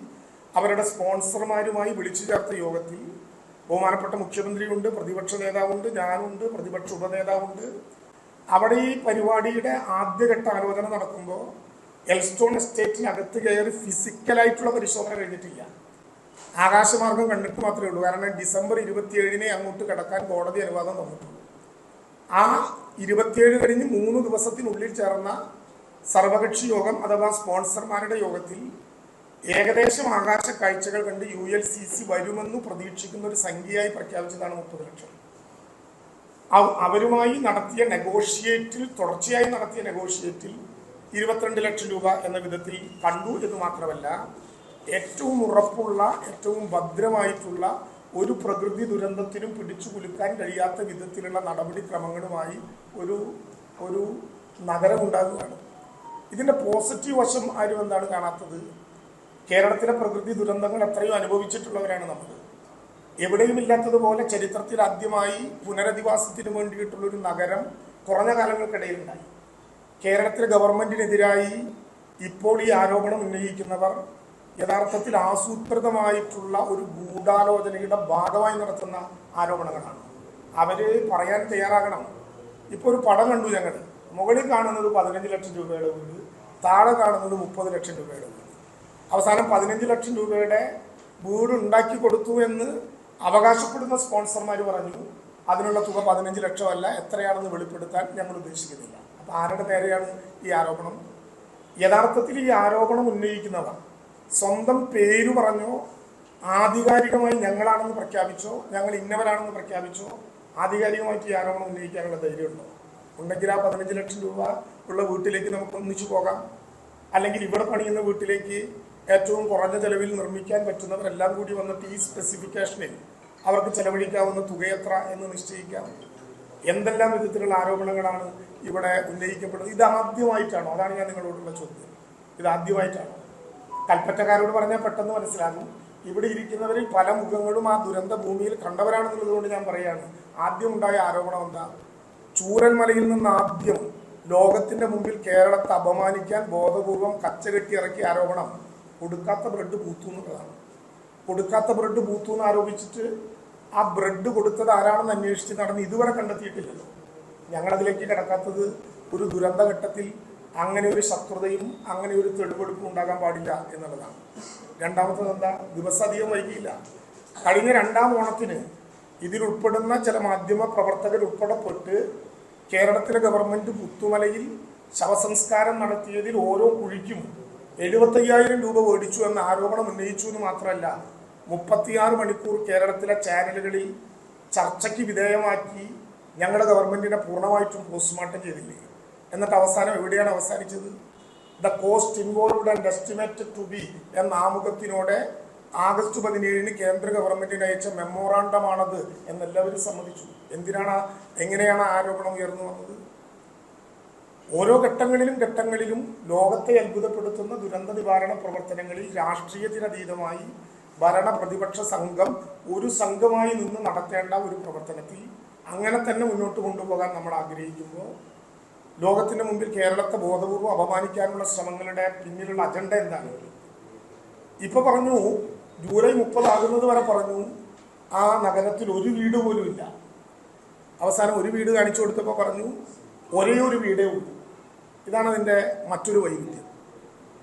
അവരുടെ സ്പോൺസർമാരുമായി വിളിച്ചു ചേർത്ത യോഗത്തിൽ ബഹുമാനപ്പെട്ട മുഖ്യമന്ത്രിയുണ്ട്, പ്രതിപക്ഷ നേതാവുണ്ട്, ഞാനുണ്ട്, പ്രതിപക്ഷ ഉപനേതാവുണ്ട്. അവിടെ ഈ പരിപാടിയുടെ ആദ്യഘട്ട ആലോചന നടക്കുമ്പോൾ എൽസ്റ്റോൺ എസ്റ്റേറ്റിനകത്ത് കയറി ഫിസിക്കലായിട്ടുള്ള പരിശോധന കഴിഞ്ഞിട്ടില്ല. ആകാശമാർഗം കണ്ടിട്ട് മാത്രമേ ഉള്ളൂ. കാരണം ഡിസംബർ 27 അങ്ങോട്ട് കിടക്കാൻ കോടതി അനുവാദം തന്നിട്ടുള്ളൂ. ആ 27 കഴിഞ്ഞ് 3 ദിവസത്തിനുള്ളിൽ ചേർന്ന സർവകക്ഷി യോഗം അഥവാ സ്പോൺസർമാരുടെ യോഗത്തിൽ ഏകദേശം ആകാശ കാഴ്ചകൾ കണ്ട് ULCC വരുമെന്ന് പ്രതീക്ഷിക്കുന്ന ഒരു സംഖ്യയായി പ്രഖ്യാപിച്ചതാണ് 30 ലക്ഷം. അവരുമായി നടത്തിയ നെഗോഷിയേറ്റിൽ, തുടർച്ചയായി നടത്തിയ നെഗോഷിയേറ്റിൽ 22 ലക്ഷം രൂപ എന്ന വിധത്തിൽ കണ്ടു എന്ന് മാത്രമല്ല, ഏറ്റവും ഉറപ്പുള്ള, ഏറ്റവും ഭദ്രമായിട്ടുള്ള ഒരു പ്രകൃതി ദുരന്തത്തിനും പിടിച്ചു കുലുക്കാൻ കഴിയാത്ത വിധത്തിലുള്ള നടപടിക്രമങ്ങളുമായി ഒരു നഗരം ഉണ്ടാകുകയാണ്. ഇതിൻ്റെ പോസിറ്റീവ് വശം ആരും എന്താണ് കാണാത്തത്? കേരളത്തിലെ പ്രകൃതി ദുരന്തങ്ങൾ എത്രയോ അനുഭവിച്ചിട്ടുള്ളവരാണ് നമ്മൾ. എവിടെയും ഇല്ലാത്തതുപോലെ ചരിത്രത്തിൽ ആദ്യമായി പുനരധിവാസത്തിന് വേണ്ടിയിട്ടുള്ളൊരു നഗരം കുറഞ്ഞ കാലങ്ങൾക്കിടയിലുണ്ടായി. കേരളത്തിലെ ഗവൺമെന്റിനെതിരായി ഇപ്പോൾ ഈ ആരോപണം ഉന്നയിക്കുന്നവർ യഥാർത്ഥത്തിൽ ആസൂത്രിതമായിട്ടുള്ള ഒരു ഗൂഢാലോചനയുടെ ഭാഗമായി നടത്തുന്ന ആരോപണങ്ങളാണ്. അവർ പറയാൻ തയ്യാറാകണം. ഇപ്പോൾ ഒരു പടം കണ്ടു ഞങ്ങൾ. മുകളിൽ കാണുന്നത് 15 ലക്ഷം രൂപയുടെ വീട്, താഴെ കാണുന്നത് 30 ലക്ഷം രൂപയുടെ വീട്. അവസാനം 15 ലക്ഷം രൂപയുടെ വീട് ഉണ്ടാക്കി കൊടുത്തു എന്ന് അവകാശപ്പെടുന്ന സ്പോൺസർമാർ പറഞ്ഞു. അതിനുള്ള തുക 15 ലക്ഷമല്ല, എത്രയാണെന്ന് വെളിപ്പെടുത്താൻ ഞങ്ങൾ ഉദ്ദേശിക്കുന്നില്ല. അപ്പം ആരുടെ പേരെയാണ് ഈ ആരോപണം? യഥാർത്ഥത്തിൽ ഈ ആരോപണം ഉന്നയിക്കുന്നവർ സ്വന്തം പേര് പറഞ്ഞോ, ആധികാരികമായി ഞങ്ങളാണെന്ന് പ്രഖ്യാപിച്ചോ, ഞങ്ങൾ ഇന്നവരാണെന്ന് പ്രഖ്യാപിച്ചോ ആധികാരികമായിട്ട് ഈ ആരോപണം ഉന്നയിക്കാനുള്ള ധൈര്യമുണ്ടോ? ഉണ്ടെങ്കിൽ ആ 15 ലക്ഷം രൂപ ഉള്ള വീട്ടിലേക്ക് നമുക്ക് ഒന്നിച്ചു പോകാം. അല്ലെങ്കിൽ ഇവിടെ പണിയുന്ന വീട്ടിലേക്ക് ഏറ്റവും കുറഞ്ഞ ചെലവിൽ നിർമ്മിക്കാൻ പറ്റുന്നവരെല്ലാം കൂടി വന്നിട്ട് ഈ സ്പെസിഫിക്കേഷനിൽ അവർക്ക് ചെലവഴിക്കാവുന്ന തുകയെത്ര എന്ന് നിശ്ചയിക്കാം. എന്തെല്ലാം വിധത്തിലുള്ള ആരോപണങ്ങളാണ് ഇവിടെ ഉന്നയിക്കപ്പെടുന്നത്? ഇത് ആദ്യമായിട്ടാണോ? അതാണ് ഞാൻ നിങ്ങളോടുള്ള ചോദ്യം. ഇത് ആദ്യമായിട്ടാണോ? കൽപ്പറ്റക്കാരോട് പറഞ്ഞാൽ പെട്ടെന്ന് മനസ്സിലാകും. ഇവിടെ ഇരിക്കുന്നവരിൽ പല മുഖങ്ങളും ആ ദുരന്ത ഭൂമിയിൽ കണ്ടവരാണെന്നുള്ളത് കൊണ്ട് ഞാൻ പറയുകയാണ്. ആദ്യം ഉണ്ടായ ആരോപണം എന്താ? ചൂരൽമലയിൽ നിന്ന് ആദ്യം ലോകത്തിന്റെ മുമ്പിൽ കേരളത്തെ അപമാനിക്കാൻ ബോധപൂർവം കച്ചകെട്ടി ഇറക്കിയ ആരോപണം കൊടുക്കാത്ത ബ്രെഡ് പൂത്തു എന്നുള്ളതാണ്. കൊടുക്കാത്ത ബ്രെഡ് പൂത്തു എന്ന് ആരോപിച്ചിട്ട് ആ ബ്രെഡ് കൊടുത്തത് ആരാണെന്ന് അന്വേഷിച്ച് നടന്ന് ഇതുവരെ കണ്ടെത്തിയിട്ടില്ലല്ലോ. ഞങ്ങളതിലേക്ക് കിടക്കാത്തത് ഒരു ദുരന്തഘട്ടത്തിൽ അങ്ങനെ ഒരു ശത്രുതയും അങ്ങനെ ഒരു തെളിവെടുപ്പും ഉണ്ടാകാൻ പാടില്ല എന്നുള്ളതാണ്. രണ്ടാമത്തത് എന്താ? ദിവസം അധികം വൈകിയില്ല. കഴിഞ്ഞ 2ാം ഓണത്തിന് ഇതിലുൾപ്പെടുന്ന ചില മാധ്യമ പ്രവർത്തകരുൾപ്പെടപ്പെട്ട് കേരളത്തിലെ ഗവൺമെന്റ് പുത്തുമലയിൽ ശവസംസ്കാരം നടത്തിയതിൽ ഓരോ കുഴിക്കും 75,000 രൂപ മേടിച്ചു എന്ന ആരോപണം ഉന്നയിച്ചു എന്ന് മാത്രമല്ല, 36 മണിക്കൂർ കേരളത്തിലെ ചാനലുകളിൽ ചർച്ചയ്ക്ക് വിധേയമാക്കി ഞങ്ങളുടെ ഗവൺമെന്റിനെ പൂർണ്ണമായിട്ടും പോസ്റ്റ്മോർട്ടം ചെയ്തില്ലേ? എന്നിട്ട് അവസാനം എവിടെയാണ് അവസാനിച്ചത്? The cost involved and estimated to be എന്ന ആമുഖത്തിനോടെ ആഗസ്റ്റ് 17 കേന്ദ്ര ഗവൺമെന്റിന് അയച്ച മെമ്മോറാണ്ടമാണത് എന്നെല്ലാവരും സമ്മതിച്ചു. എങ്ങനെയാണ് ആരോപണം ഉയർന്നു വന്നത്? ഓരോ ഘട്ടങ്ങളിലും ലോകത്തെ അത്ഭുതപ്പെടുത്തുന്ന ദുരന്ത നിവാരണ പ്രവർത്തനങ്ങളിൽ രാഷ്ട്രീയത്തിനതീതമായി ഭരണ പ്രതിപക്ഷ സംഘം ഒരു സംഘമായി നിന്ന് നടത്തേണ്ട ഒരു പ്രവർത്തനത്തിൽ അങ്ങനെ തന്നെ മുന്നോട്ട് കൊണ്ടുപോകാൻ നമ്മൾ ആഗ്രഹിക്കുമ്പോൾ ലോകത്തിന്റെ മുമ്പിൽ കേരളത്തെ ബോധപൂർവ്വം അപമാനിക്കാനുള്ള ശ്രമങ്ങളുടെ പിന്നിലുള്ള അജണ്ട എന്താണ്? ഇപ്പൊ പറഞ്ഞു ജൂലൈ 30 ആകുന്നത് വരെ പറഞ്ഞു ആ നഗരത്തിൽ ഒരു വീട് പോലും ഇല്ല. അവസാനം ഒരു വീട് കാണിച്ചു കൊടുത്തപ്പോൾ പറഞ്ഞു ഒരേ ഒരു വീടേ ഉള്ളൂ. ഇതാണ് അതിൻ്റെ മറ്റൊരു വൈവിധ്യം.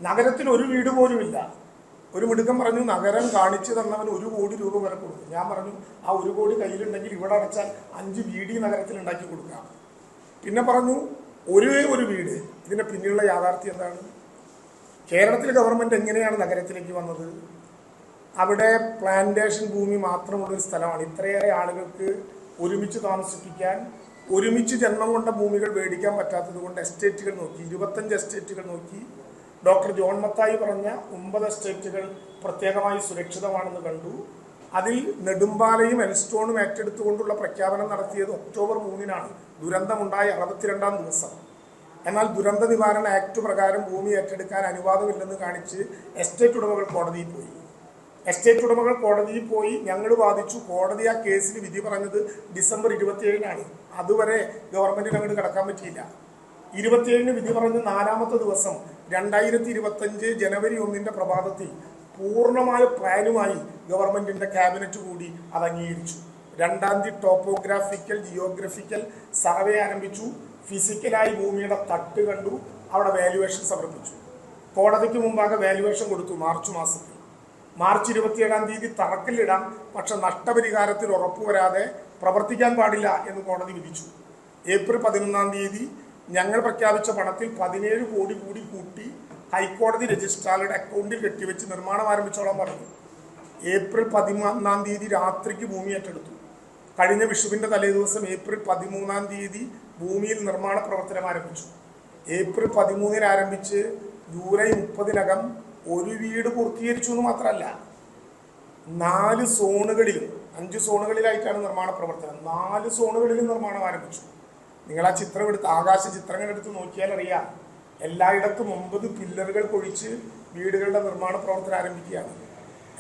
നഗരത്തിൽ ഒരു വീട് പോലും ഇല്ല. ഒരു മിടുക്കം പറഞ്ഞു നഗരം കാണിച്ചു തന്നവന് 1 കോടി രൂപ വരെ കൊടുക്കും. ഞാൻ പറഞ്ഞു ആ 1 കോടി കയ്യിലുണ്ടെങ്കിൽ ഇവിടെ അടച്ചാൽ 5 വീട് നഗരത്തിൽ ഉണ്ടാക്കി കൊടുക്കാം. പിന്നെ പറഞ്ഞു ഒരേ ഒരു വീട്. ഇതിന്റെ പിന്നിലുള്ള യാഥാർത്ഥ്യം എന്താണ്? കേരളത്തിലെ ഗവൺമെന്റ് എങ്ങനെയാണ് നഗരത്തിലേക്ക് വന്നത്? അവിടെ പ്ലാന്റേഷൻ ഭൂമി മാത്രമുള്ളൊരു സ്ഥലമാണ്. ഇത്രയേറെ ആളുകൾക്ക് ഒരുമിച്ച് താമസിപ്പിക്കാൻ, ഒരുമിച്ച് ജന്മം കൊണ്ട ഭൂമികൾ മേടിക്കാൻ പറ്റാത്തത് കൊണ്ട് എസ്റ്റേറ്റുകൾ നോക്കി, 25 എസ്റ്റേറ്റുകൾ നോക്കി. ഡോക്ടർ ജോൺ മത്തായി പറഞ്ഞ 9 എസ്റ്റേറ്റുകൾ പ്രത്യേകമായി സുരക്ഷിതമാണെന്ന് കണ്ടു. അതിൽ നെടുമ്പാലയും എൽസ്റ്റോണും ഏറ്റെടുത്തുകൊണ്ടുള്ള പ്രഖ്യാപനം നടത്തിയത് ഒക്ടോബർ 3 ദുരന്തമുണ്ടായ 62-ാം ദിവസം. എന്നാൽ ദുരന്ത നിവാരണ ആക്ട് പ്രകാരം ഭൂമി ഏറ്റെടുക്കാൻ അനുവാദമില്ലെന്ന് കാണിച്ച് എസ്റ്റേറ്റ് ഉടമകൾ കോടതിയിൽ പോയി. ഞങ്ങൾ വാദിച്ചു. കോടതി ആ കേസിൽ വിധി പറഞ്ഞത് ഡിസംബർ 27 അതുവരെ ഗവൺമെന്റിന് അങ്ങോട്ട് കടക്കാൻ പറ്റിയില്ല. 27 വിധി പറഞ്ഞ് 4ാമത്തെ ദിവസം 2025 ജനുവരി 1 പ്രഭാതത്തിൽ പൂർണ്ണമായ പ്ലാനുമായി ഗവൺമെന്റിന്റെ ക്യാബിനറ്റ് കൂടി അത് അംഗീകരിച്ചു. 2-ാം തീയതി ടോപ്പോഗ്രാഫിക്കൽ ജിയോഗ്രഫിക്കൽ സർവേ ആരംഭിച്ചു. ഫിസിക്കലായി ഭൂമിയുടെ തട്ട് കണ്ടു. അവിടെ വാല്യുവേഷൻ സമർപ്പിച്ചു. കോടതിക്ക് മുമ്പാകെ വാല്യുവേഷൻ കൊടുത്തു മാർച്ച് മാസത്തിൽ. മാർച്ച് 27-ാം തീയതി തറക്കല്ലിടാം, പക്ഷെ നഷ്ടപരിഹാരത്തിൽ ഉറപ്പുവരാതെ പ്രവർത്തിക്കാൻ പാടില്ല എന്ന് കോടതി വിധിച്ചു. ഏപ്രിൽ 11-ാം തീയതി ഞങ്ങൾ പ്രഖ്യാപിച്ച പണത്തിൽ 17 കോടി കൂടി കൂട്ടി ഹൈക്കോടതി രജിസ്ട്രാറുടെ അക്കൗണ്ടിൽ കെട്ടിവെച്ച് നിർമ്മാണം ആരംഭിച്ചോളാൻ പറഞ്ഞു. ഏപ്രിൽ 11-ാം തീയതി രാത്രിക്ക് ഭൂമി ഏറ്റെടുത്തു. കഴിഞ്ഞ വിഷുവിന്റെ തലേദിവസം ഏപ്രിൽ 13-ാം തീയതി ഭൂമിയിൽ നിർമ്മാണ പ്രവർത്തനം ആരംഭിച്ചു. ഏപ്രിൽ 13-ന് ആരംഭിച്ച് ജൂലൈ 30-നകം ഒരു വീട് പൂർത്തീകരിച്ചു എന്ന് മാത്രമല്ല, 4 സോണുകളിലും 5 സോണുകളിലായിട്ടാണ് നിർമ്മാണ പ്രവർത്തനം. 4 സോണുകളിലും നിർമ്മാണം ആരംഭിച്ചു. നിങ്ങൾ ആ ചിത്രം എടുത്ത് ആകാശ ചിത്രങ്ങൾ എടുത്ത് നോക്കിയാൽ അറിയാം, എല്ലായിടത്തും 9 പില്ലറുകൾ കൊഴിച്ച് വീടുകളുടെ നിർമ്മാണ പ്രവർത്തനം ആരംഭിക്കുകയാണ്.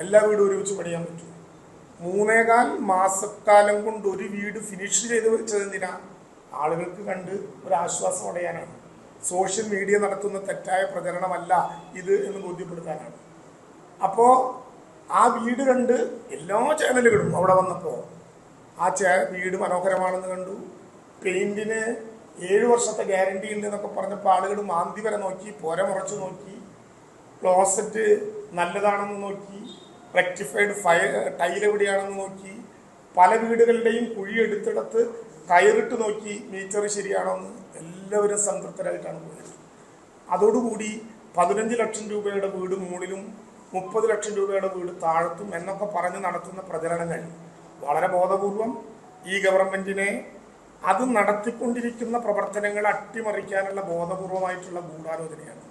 എല്ലാ വീടും ഒരുമിച്ച് പണിയാൻ പറ്റും. 3.25 മാസക്കാലം കൊണ്ട് ഒരു വീട് ഫിനിഷ് ചെയ്ത് വെച്ചതെന്തിനാ? ആളുകൾക്ക് കണ്ട് ഒരു ആശ്വാസം അടയാനാണ്. സോഷ്യൽ മീഡിയ നടത്തുന്ന തെറ്റായ പ്രചരണമല്ല ഇത് എന്ന് ബോധ്യപ്പെടുത്താനാണ്. അപ്പോൾ ആ വീട് കണ്ട് എല്ലാ ചാനലുകളും അവിടെ വന്നപ്പോൾ ആ വീട് മനോഹരമാണെന്ന് കണ്ടു. പെയിന്റിന് 7 വർഷത്തെ ഗ്യാരണ്ടി ഉണ്ട് എന്നൊക്കെ പറഞ്ഞപ്പോൾ ആളുകൾ മാന്തി വരെ നോക്കി, പോര മുറച്ച് നോക്കി, ക്ലോസറ്റ് നല്ലതാണെന്ന് നോക്കി, റെക്ടിഫൈഡ് ടൈൽ എവിടെയാണെന്ന് നോക്കി, പല വീടുകളുടെയും കുഴി എടുത്തിടത്ത് കയറിട്ട് നോക്കി മീറ്റർ ശരിയാണോ എന്ന് എല്ലാവരും സംതൃപ്തരായിട്ടാണ് പോയത്. അതോടുകൂടി 15 ലക്ഷം രൂപയുടെ വീട് മുകളിലും 30 ലക്ഷം രൂപയുടെ വീട് താഴത്തും എന്നൊക്കെ പറഞ്ഞ് നടത്തുന്ന പ്രചരണങ്ങൾ വളരെ ബോധപൂർവം ഈ ഗവൺമെന്റിനെ അത് നടത്തിക്കൊണ്ടിരിക്കുന്ന പ്രവർത്തനങ്ങൾ അട്ടിമറിക്കാനുള്ള ബോധപൂർവമായിട്ടുള്ള ഗൂഢാലോചനയാണ്.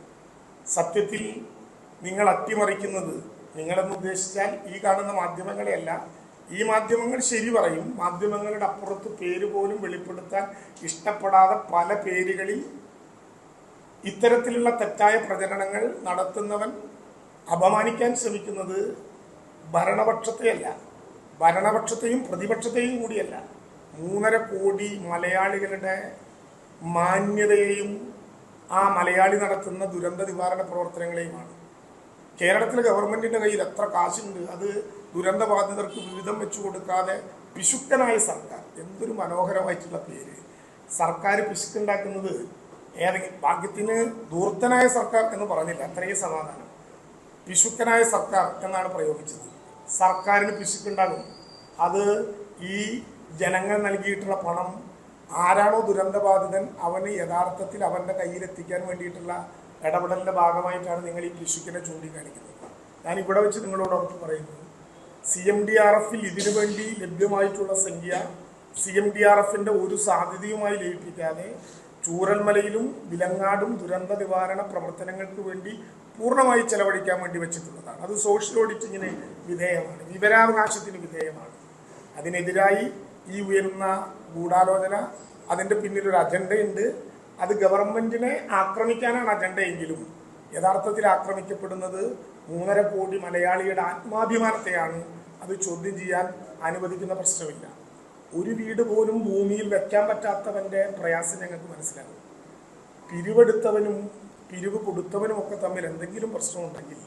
സത്യത്തിൽ നിങ്ങൾ അട്ടിമറിക്കുന്നത്, നിങ്ങളെന്ന് ഉദ്ദേശിച്ചാൽ ഈ കാണുന്ന മാധ്യമങ്ങളെയല്ല. ഈ മാധ്യമങ്ങൾ ശരി പറയും. മാധ്യമങ്ങളുടെ അപ്പുറത്ത് പേര് പോലും വെളിപ്പെടുത്താൻ ഇഷ്ടപ്പെടാതെ പല പേരുകളിൽ ഇത്തരത്തിലുള്ള തെറ്റായ പ്രചരണങ്ങൾ നടത്തുന്നവൻ അപമാനിക്കാൻ ശ്രമിക്കുന്നത് ഭരണപക്ഷത്തെയല്ല, ഭരണപക്ഷത്തെയും പ്രതിപക്ഷത്തെയും കൂടിയല്ല, 3.5 കോടി മലയാളികളുടെ മാന്യതയെയും ആ മലയാളി നടത്തുന്ന ദുരന്ത നിവാരണ പ്രവർത്തനങ്ങളെയുമാണ്. കേരളത്തിലെ ഗവൺമെന്റിന്റെ കയ്യിൽ എത്ര കാശുണ്ട്, അത് ദുരന്ത ബാധിതർക്ക് വിഹിതം വെച്ചു കൊടുക്കാതെ പിശുക്കനായ സർക്കാർ. എന്തൊരു മനോഹരമായിട്ടുള്ള പേര്. സർക്കാർ പിശുക്കുണ്ടാക്കുന്നത് ഏതെങ്കിലും ഭാഗ്യത്തിന് ധൂർത്തനായ സർക്കാർ എന്ന് പറഞ്ഞില്ല, അത്രയും സമാധാനം. പിശുക്കനായ സർക്കാർ എന്നാണ് പ്രയോഗിച്ചത്. സർക്കാരിന് പിശുക്കുണ്ടാകും. അത് ഈ ജനങ്ങൾ നൽകിയിട്ടുള്ള പണം ആരാണോ ദുരന്തബാധിതൻ അവന് യഥാർത്ഥത്തിൽ അവൻ്റെ കയ്യിലെത്തിക്കാൻ വേണ്ടിയിട്ടുള്ള ഇടപെടലിൻ്റെ ഭാഗമായിട്ടാണ് നിങ്ങൾ ഈ പിശുക്കിനെ ചൂണ്ടിക്കാണിക്കുന്നത്. ഞാൻ ഇവിടെ വെച്ച് നിങ്ങളോട് ഉറപ്പ് പറയുന്നു, CMDRF-ൽ ഇതിനു വേണ്ടി ലഭ്യമായിട്ടുള്ള സംഖ്യ CMDRF-ന്റെ ഒരു സാധ്യതയുമായി ലയിപ്പിക്കാതെ ചൂരൽമലയിലും വിലങ്ങാടും ദുരന്ത നിവാരണ പ്രവർത്തനങ്ങൾക്ക് വേണ്ടി പൂർണ്ണമായി ചെലവഴിക്കാൻ വേണ്ടി വെച്ചിട്ടുള്ളതാണ്. അത് സോഷ്യൽ ഓഡിറ്റിങ്ങിന് വിധേയമാണ്, വിവരാവകാശത്തിന് വിധേയമാണ്. അതിനെതിരായി ഈ ഉയരുന്ന ഗൂഢാലോചന, അതിൻ്റെ പിന്നിലൊരു അജണ്ടയുണ്ട്. അത് ഗവൺമെന്റിനെ ആക്രമിക്കാനാണ് അജണ്ടയെങ്കിലും യഥാർത്ഥത്തിൽ ആക്രമിക്കപ്പെടുന്നത് 3.5 കോടി മലയാളിയുടെ ആത്മാഭിമാനത്തെയാണ്. അത് ചോദ്യം ചെയ്യാൻ അനുവദിക്കുന്ന പ്രശ്നമില്ല. ഒരു വീട് പോലും ഭൂമിയിൽ വെക്കാൻ പറ്റാത്തവൻ്റെ പ്രയാസം ഞങ്ങൾക്ക് മനസ്സിലാകും. പിരിവെടുത്തവനും പിരിവ് കൊടുത്തവനും ഒക്കെ തമ്മിൽ എന്തെങ്കിലും പ്രശ്നമുണ്ടെങ്കിൽ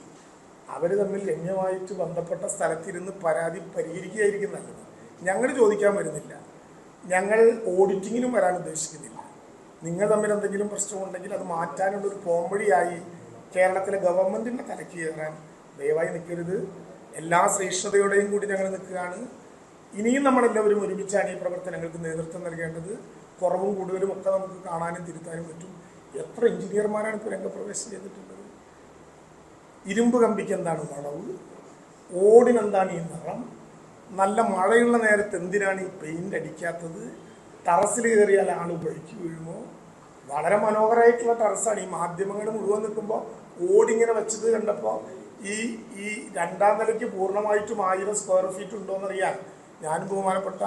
അവർ തമ്മിൽ രമ്യമായിട്ട് ബന്ധപ്പെട്ട സ്ഥലത്തിരുന്ന് പരാതി പരിഹരിക്കുകയായിരിക്കും നല്ലത്. ഞങ്ങൾ ചോദിക്കാൻ വരുന്നില്ല, ഞങ്ങൾ ഓഡിറ്റിങ്ങിനും വരാൻ ഉദ്ദേശിക്കുന്നില്ല. നിങ്ങൾ തമ്മിൽ എന്തെങ്കിലും പ്രശ്നമുണ്ടെങ്കിൽ അത് മാറ്റാനുള്ളൊരു പോംവഴിയായി കേരളത്തിലെ ഗവൺമെന്റിന്റെ തലയ്ക്ക് കയറാൻ ദയവായി നിൽക്കരുത്. എല്ലാ ശ്രേഷ്ഠതയോടെയും കൂടി ഞങ്ങൾ നിൽക്കുകയാണ്. ഇനിയും നമ്മളെല്ലാവരും ഒരുമിച്ചാണ് ഈ പ്രവർത്തനങ്ങൾക്ക് നേതൃത്വം നൽകേണ്ടത്. കുറവും കൂടുതലും ഒക്കെ നമുക്ക് കാണാനും തിരുത്താനും പറ്റും. എത്ര എഞ്ചിനീയർമാരാണ് ഇപ്പോൾ രംഗപ്രവേശം ചെയ്തിട്ടുള്ളത്. ഇരുമ്പ് കമ്പിക്ക് എന്താണ് വളവ്, ഓടിനെന്താണ് ഈ നിറം, നല്ല മഴയുള്ള നേരത്ത് എന്തിനാണ് ഈ പെയിന്റ് അടിക്കാത്തത്, ടെറസിൽ കയറിയാൽ ആൾ വഴിക്ക് വീഴുമോ. വളരെ മനോഹരമായിട്ടുള്ള ടെറസാണ്. ഈ മാധ്യമങ്ങൾ മുഴുവൻ നിൽക്കുമ്പോൾ ഓടിങ്ങനെ വെച്ചത് കണ്ടപ്പോൾ ഈ 2ാം നിലയ്ക്ക് പൂർണ്ണമായിട്ടും 1000 സ്ക്വയർ ഫീറ്റ് ഉണ്ടോയെന്നറിയാൻ ഞാനും ബഹുമാനപ്പെട്ട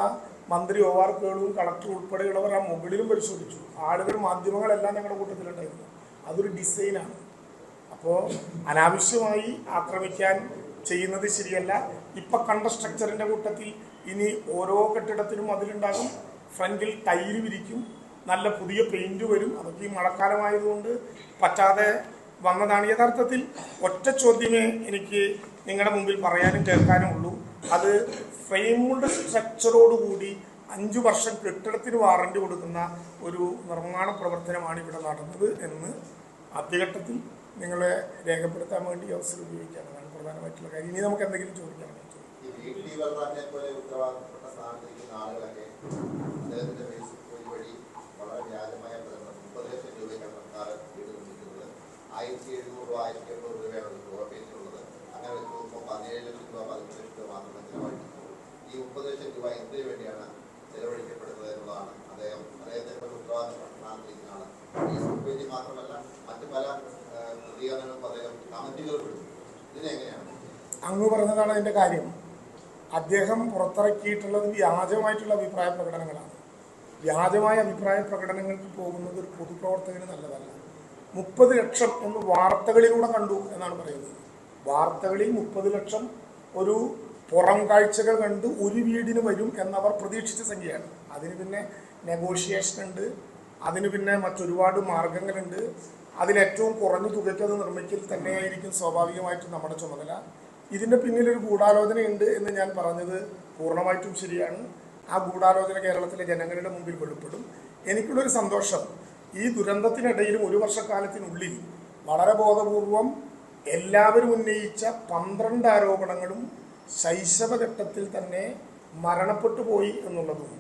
മന്ത്രി OR കേളുവും കളക്ടർ ഉൾപ്പെടെയുള്ളവർ ആ മുകളിലും പരിശോധിച്ചു. ആളുകൾ, മാധ്യമങ്ങളെല്ലാം ഞങ്ങളുടെ കൂട്ടത്തിലുണ്ടായിരുന്നു. അതൊരു ഡിസൈനാണ്. അപ്പോൾ അനാവശ്യമായി ആക്രമിക്കാൻ ചെയ്യുന്നത് ശരിയല്ല. ഇപ്പം കണ്ട സ്ട്രക്ചറിൻ്റെ കൂട്ടത്തിൽ ഇനി ഓരോ കെട്ടിടത്തിനും അതിലുണ്ടാകും. ഫ്രണ്ടിൽ ടൈല് വിരിക്കും, നല്ല പുതിയ പെയിന്റ് വരും. അതൊക്കെ ഈ മഴക്കാലമായതുകൊണ്ട് പറ്റാതെ വന്നതാണ്. യഥാർത്ഥത്തിൽ ഒറ്റ ചോദ്യമേ എനിക്ക് നിങ്ങളുടെ മുമ്പിൽ പറയാനും കേൾക്കാനും ഉള്ളൂ. അത് ഫ്രെയിംഡ് സ്ട്രക്ചറോടുകൂടി 5 വർഷം കെട്ടിടത്തിന് വാറണ്ടി കൊടുക്കുന്ന ഒരു നിർമ്മാണ പ്രവർത്തനമാണ് ഇവിടെ നടന്നത് എന്ന് ആദ്യഘട്ടത്തിൽ നിങ്ങളെ രേഖപ്പെടുത്താൻ വേണ്ടി അവസരം ഉപയോഗിക്കാനാണ് പ്രധാനമായിട്ടുള്ള കാര്യം. ഇനി നമുക്ക് എന്തെങ്കിലും ചോദിക്കാൻ ഈ 30 ലക്ഷം രൂപ എന്തിനു വേണ്ടിയാണ് ചെലവഴിക്കപ്പെടുന്നത് എന്നുള്ളതാണ് അദ്ദേഹത്തിന്റെ ഉത്തരവാദിത്തമാണ്. ഈ മാത്രമല്ല മറ്റു പല പ്രതികരണങ്ങളും അദ്ദേഹം കമന്റുകൾ വിടുന്നു. ഇതിനെങ്ങനെയാണ് അങ്ങ് പറഞ്ഞതാണ് അതിൻ്റെ കാര്യം. അദ്ദേഹം പുറത്തിറക്കിയിട്ടുള്ളത് വ്യാജമായിട്ടുള്ള അഭിപ്രായ പ്രകടനങ്ങളാണ്. വ്യാജമായ അഭിപ്രായ പ്രകടനങ്ങൾക്ക് പോകുന്നത് ഒരു പൊതുപ്രവർത്തകന് നല്ലതല്ല. 30 ലക്ഷം എന്ന് വാർത്തകളിലൂടെ കണ്ടു എന്നാണ് പറയുന്നത്. വാർത്തകളിൽ 30 ലക്ഷം ഒരു പുറം കാഴ്ചകൾ കണ്ട് ഒരു വീടിന് വരും എന്നവർ പ്രതീക്ഷിച്ച സംഖ്യയാണ്. അതിന് പിന്നെ നെഗോഷിയേഷൻ ഉണ്ട്, അതിന് പിന്നെ മറ്റൊരുപാട് മാർഗങ്ങളുണ്ട്. അതിലേറ്റവും കുറഞ്ഞ തുകയ്ക്ക് അത് നിർമ്മിക്കൽ തന്നെയായിരിക്കും സ്വാഭാവികമായിട്ടും നമ്മുടെ ചുമതല. ഇതിൻ്റെ പിന്നിലൊരു ഗൂഢാലോചനയുണ്ട് എന്ന് ഞാൻ പറഞ്ഞത് പൂർണ്ണമായിട്ടും ശരിയാണ്. ആ ഗൂഢാലോചന കേരളത്തിലെ ജനങ്ങളുടെ മുമ്പിൽ വെളിപ്പെടും. എനിക്കുള്ളൊരു സന്തോഷം, ഈ ദുരന്തത്തിനിടയിലും 1 വർഷക്കാലത്തിനുള്ളിൽ വളരെ ബോധപൂർവം എല്ലാവരും ഉന്നയിച്ച 12 ആരോപണങ്ങളും ശൈശവഘട്ടത്തിൽ തന്നെ മരണപ്പെട്ടു പോയി എന്നുള്ളതും